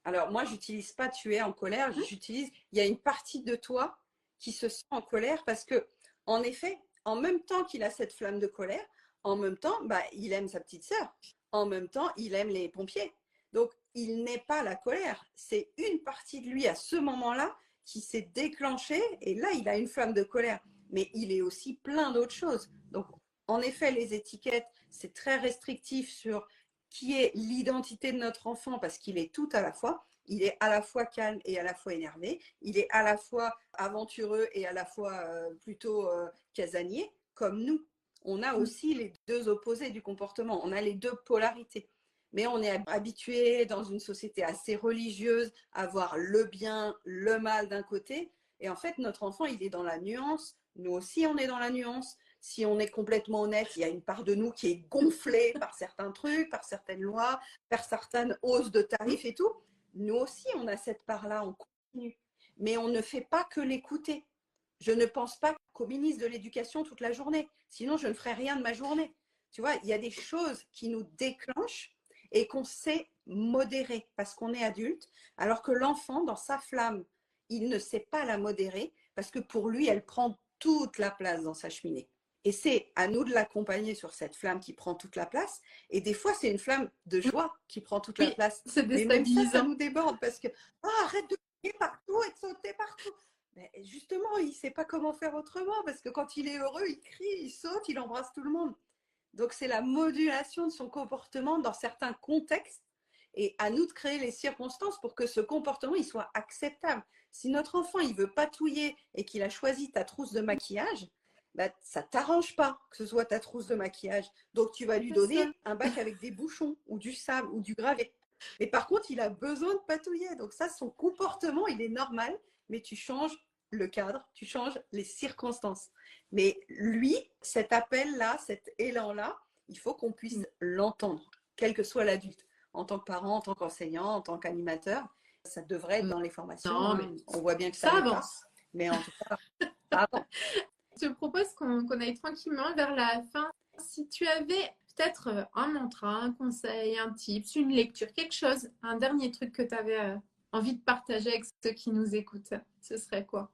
Alors moi, j'utilise pas tu es en colère, j'utilise il y a une partie de toi qui se sent en colère parce que en effet, en même temps qu'il a cette flamme de colère, en même temps, il aime sa petite sœur. En même temps, il aime les pompiers. Donc, il n'est pas la colère. C'est une partie de lui à ce moment-là qui s'est déclenchée et là, il a une flamme de colère. Mais il est aussi plein d'autres choses. Donc, en effet, les étiquettes, c'est très restrictif sur qui est l'identité de notre enfant parce qu'il est tout à la fois. Il est à la fois calme et à la fois énervé. Il est à la fois aventureux et à la fois plutôt casanier, comme nous. On a aussi les deux opposés du comportement. On a les deux polarités. Mais on est habitué dans une société assez religieuse à voir le bien, le mal d'un côté. Et en fait, notre enfant, il est dans la nuance. Nous aussi, on est dans la nuance. Si on est complètement honnête, il y a une part de nous qui est gonflée par certains trucs, par certaines lois, par certaines hausses de tarifs et tout. Nous aussi, on a cette part-là, on continue. Mais on ne fait pas que l'écouter. Je ne pense pas qu'au ministre de l'Éducation toute la journée. Sinon, je ne ferais rien de ma journée. Tu vois, il y a des choses qui nous déclenchent et qu'on sait modérer parce qu'on est adulte, alors que l'enfant, dans sa flamme, il ne sait pas la modérer parce que pour lui, elle prend toute la place dans sa cheminée. Et c'est à nous de l'accompagner sur cette flamme qui prend toute la place. Et des fois, c'est une flamme de joie qui prend toute la place. C'est mais même ça déstabilisant. nous déborde parce que arrête de crier partout et de sauter partout. Mais justement, il ne sait pas comment faire autrement parce que quand il est heureux, il crie, il saute, il embrasse tout le monde. Donc, c'est la modulation de son comportement dans certains contextes et à nous de créer les circonstances pour que ce comportement il soit acceptable. Si notre enfant il veut patouiller et qu'il a choisi ta trousse de maquillage, bah, ça ne t'arrange pas que ce soit ta trousse de maquillage. Donc, tu vas lui donner un bac avec des bouchons ou du sable ou du gravé. Mais par contre, il a besoin de patouiller. Donc ça, son comportement, il est normal, mais tu changes le cadre, tu changes les circonstances. Mais lui, cet appel-là, cet élan-là, il faut qu'on puisse l'entendre, quel que soit l'adulte, en tant que parent, en tant qu'enseignant, en tant qu'animateur. Ça devrait être dans les formations. Non, mais on voit bien que ça avance. Pas, mais en tout cas, ça avance. Je te propose qu'on aille tranquillement vers la fin. Si tu avais peut-être un mantra, un conseil, un tips, une lecture, quelque chose, un dernier truc que tu avais envie de partager avec ceux qui nous écoutent, ce serait quoi?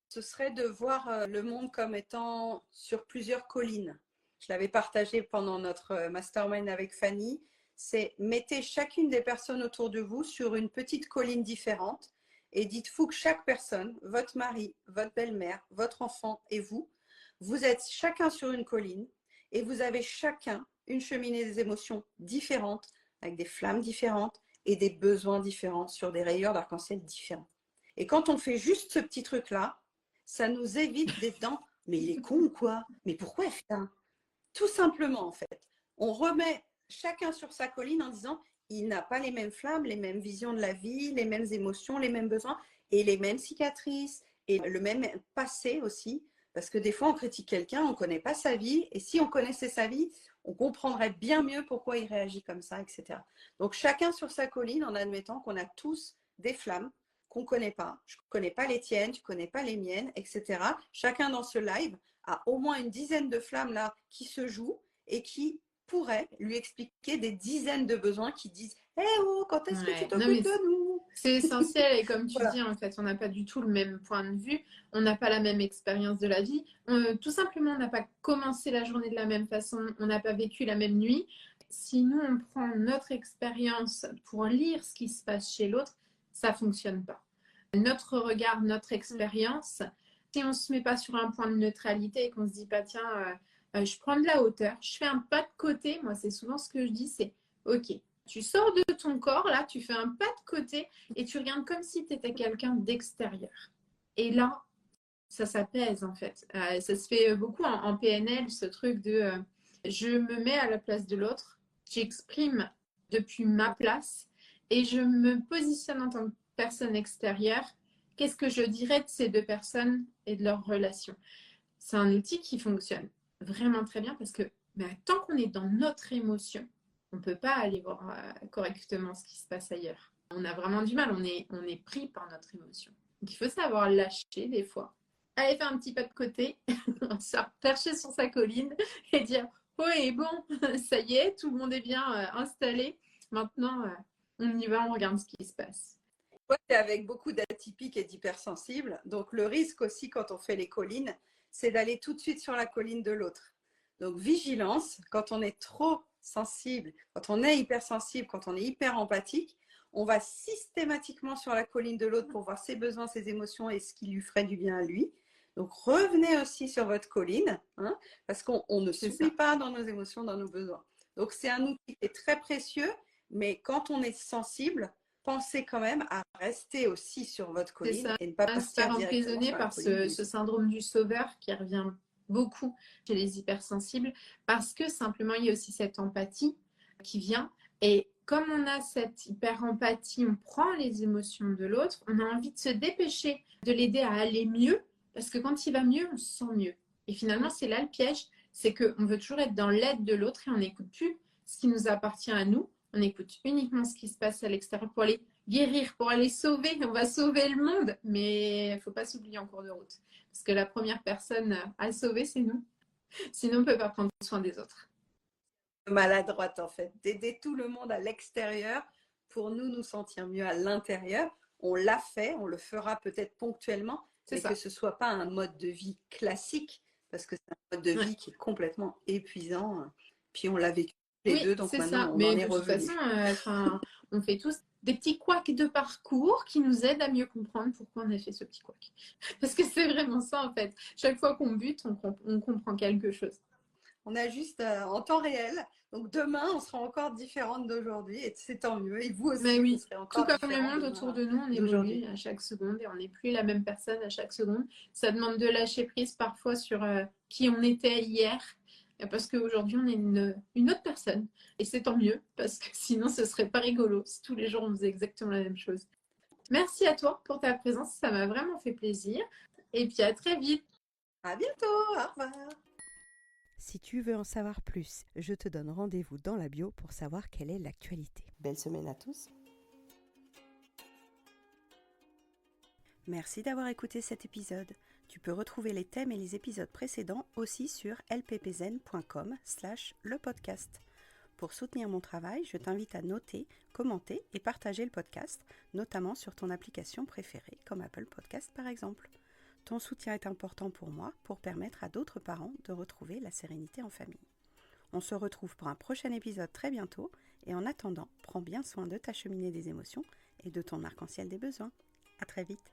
Ce serait de voir le monde comme étant sur plusieurs collines. Je l'avais partagé pendant notre mastermind avec Fanny. C'est mettez chacune des personnes autour de vous sur une petite colline différente et dites-vous que chaque personne, votre mari, votre belle-mère, votre enfant et vous, vous êtes chacun sur une colline et vous avez chacun une cheminée des émotions différentes, avec des flammes différentes et des besoins différents sur des rayures d'arc-en-ciel différents. Et quand on fait juste ce petit truc-là, ça nous évite d'être dans « mais il est con ou quoi? Mais pourquoi il fait ça ?» Tout simplement, en fait. On remet chacun sur sa colline en disant « il n'a pas les mêmes flammes, les mêmes visions de la vie, les mêmes émotions, les mêmes besoins et les mêmes cicatrices et le même passé aussi. » Parce que des fois, on critique quelqu'un, on ne connaît pas sa vie. Et si on connaissait sa vie, on comprendrait bien mieux pourquoi il réagit comme ça, etc. Donc, chacun sur sa colline en admettant qu'on a tous des flammes qu'on ne connaît pas. Je ne connais pas les tiennes, tu ne connais pas les miennes, etc. Chacun dans ce live a au moins une dizaine de flammes là qui se jouent et qui pourraient lui expliquer des dizaines de besoins qui disent « Eh oh, quand est-ce que tu t'occupes de nous ?» C'est essentiel et comme tu Voilà. dis, en fait, on n'a pas du tout le même point de vue, on n'a pas la même expérience de la vie. Tout simplement, on n'a pas commencé la journée de la même façon, on n'a pas vécu la même nuit. Si nous, on prend notre expérience pour lire ce qui se passe chez l'autre, ça ne fonctionne pas. Notre regard, notre expérience, si on ne se met pas sur un point de neutralité et qu'on ne se dit pas, tiens, je prends de la hauteur, je fais un pas de côté, moi, c'est souvent ce que je dis, c'est OK. Tu sors de ton corps, là, tu fais un pas de côté et tu regardes comme si tu étais quelqu'un d'extérieur. Et là, ça s'apaise en fait. Ça se fait beaucoup en PNL, ce truc de je me mets à la place de l'autre, j'exprime depuis ma place et je me positionne en tant que personne extérieure. Qu'est-ce que je dirais de ces deux personnes et de leur relation? C'est un outil qui fonctionne vraiment très bien parce que tant qu'on est dans notre émotion, on ne peut pas aller voir correctement ce qui se passe ailleurs. On a vraiment du mal, on est pris par notre émotion. Donc il faut savoir lâcher des fois. Aller faire un petit pas de côté, se percher sur sa colline et dire « Oui, bon, ça y est, tout le monde est bien installé. Maintenant, on y va, on regarde ce qui se passe. » Moi, c'est avec beaucoup d'atypiques et d'hypersensibles. Donc, le risque aussi quand on fait les collines, c'est d'aller tout de suite sur la colline de l'autre. Donc, vigilance, quand on est trop sensible, quand on est hypersensible, quand on est hyper empathique, on va systématiquement sur la colline de l'autre pour voir ses besoins, ses émotions et ce qui lui ferait du bien à lui. Donc, revenez aussi sur votre colline, hein, parce qu'on ne s'oublie pas dans nos émotions, dans nos besoins. Donc, c'est un outil qui est très précieux, mais quand on est sensible, pensez quand même à rester aussi sur votre colline et ne pas se faire emprisonner par ce syndrome du sauveur qui revient beaucoup chez les hypersensibles parce que simplement il y a aussi cette empathie qui vient et comme on a cette hyper-empathie, on prend les émotions de l'autre, on a envie de se dépêcher de l'aider à aller mieux parce que quand il va mieux, on se sent mieux. Et finalement, c'est là le piège, c'est qu'on veut toujours être dans l'aide de l'autre et on n'écoute plus ce qui nous appartient à nous. On écoute uniquement ce qui se passe à l'extérieur pour aller guérir, pour aller sauver. On va sauver le monde, mais il ne faut pas s'oublier en cours de route. Parce que la première personne à sauver, c'est nous. Sinon, on ne peut pas prendre soin des autres. Maladroite, en fait. D'aider tout le monde à l'extérieur pour nous sentir mieux à l'intérieur. On l'a fait, on le fera peut-être ponctuellement, mais que ce ne soit pas un mode de vie classique, parce que c'est un mode de vie qui est complètement épuisant. Puis on l'a vécu les deux, donc maintenant on en est revenu. De toute façon, on fait tous des petits couacs de parcours qui nous aident à mieux comprendre pourquoi on a fait ce petit couac. Parce que c'est vraiment ça en fait. Chaque fois qu'on bute, on comprend quelque chose. On ajuste en temps réel. Donc demain, on sera encore différente d'aujourd'hui et c'est tant mieux. Et vous aussi, Mais oui, vous serez encore tout comme le différents monde autour de nous, on évolue à chaque seconde et on n'est plus la même personne à chaque seconde. Ça demande de lâcher prise parfois sur qui on était hier, parce qu'aujourd'hui, on est une autre personne. Et c'est tant mieux, parce que sinon, ce serait pas rigolo si tous les jours, on faisait exactement la même chose. Merci à toi pour ta présence, ça m'a vraiment fait plaisir. Et puis à très vite. À bientôt, au revoir. Si tu veux en savoir plus, je te donne rendez-vous dans la bio pour savoir quelle est l'actualité. Belle semaine à tous. Merci d'avoir écouté cet épisode. Tu peux retrouver les thèmes et les épisodes précédents aussi sur lppzen.com/lepodcast. Pour soutenir mon travail, je t'invite à noter, commenter et partager le podcast, notamment sur ton application préférée comme Apple Podcast par exemple. Ton soutien est important pour moi pour permettre à d'autres parents de retrouver la sérénité en famille. On se retrouve pour un prochain épisode très bientôt et en attendant, prends bien soin de ta cheminée des émotions et de ton arc-en-ciel des besoins. À très vite.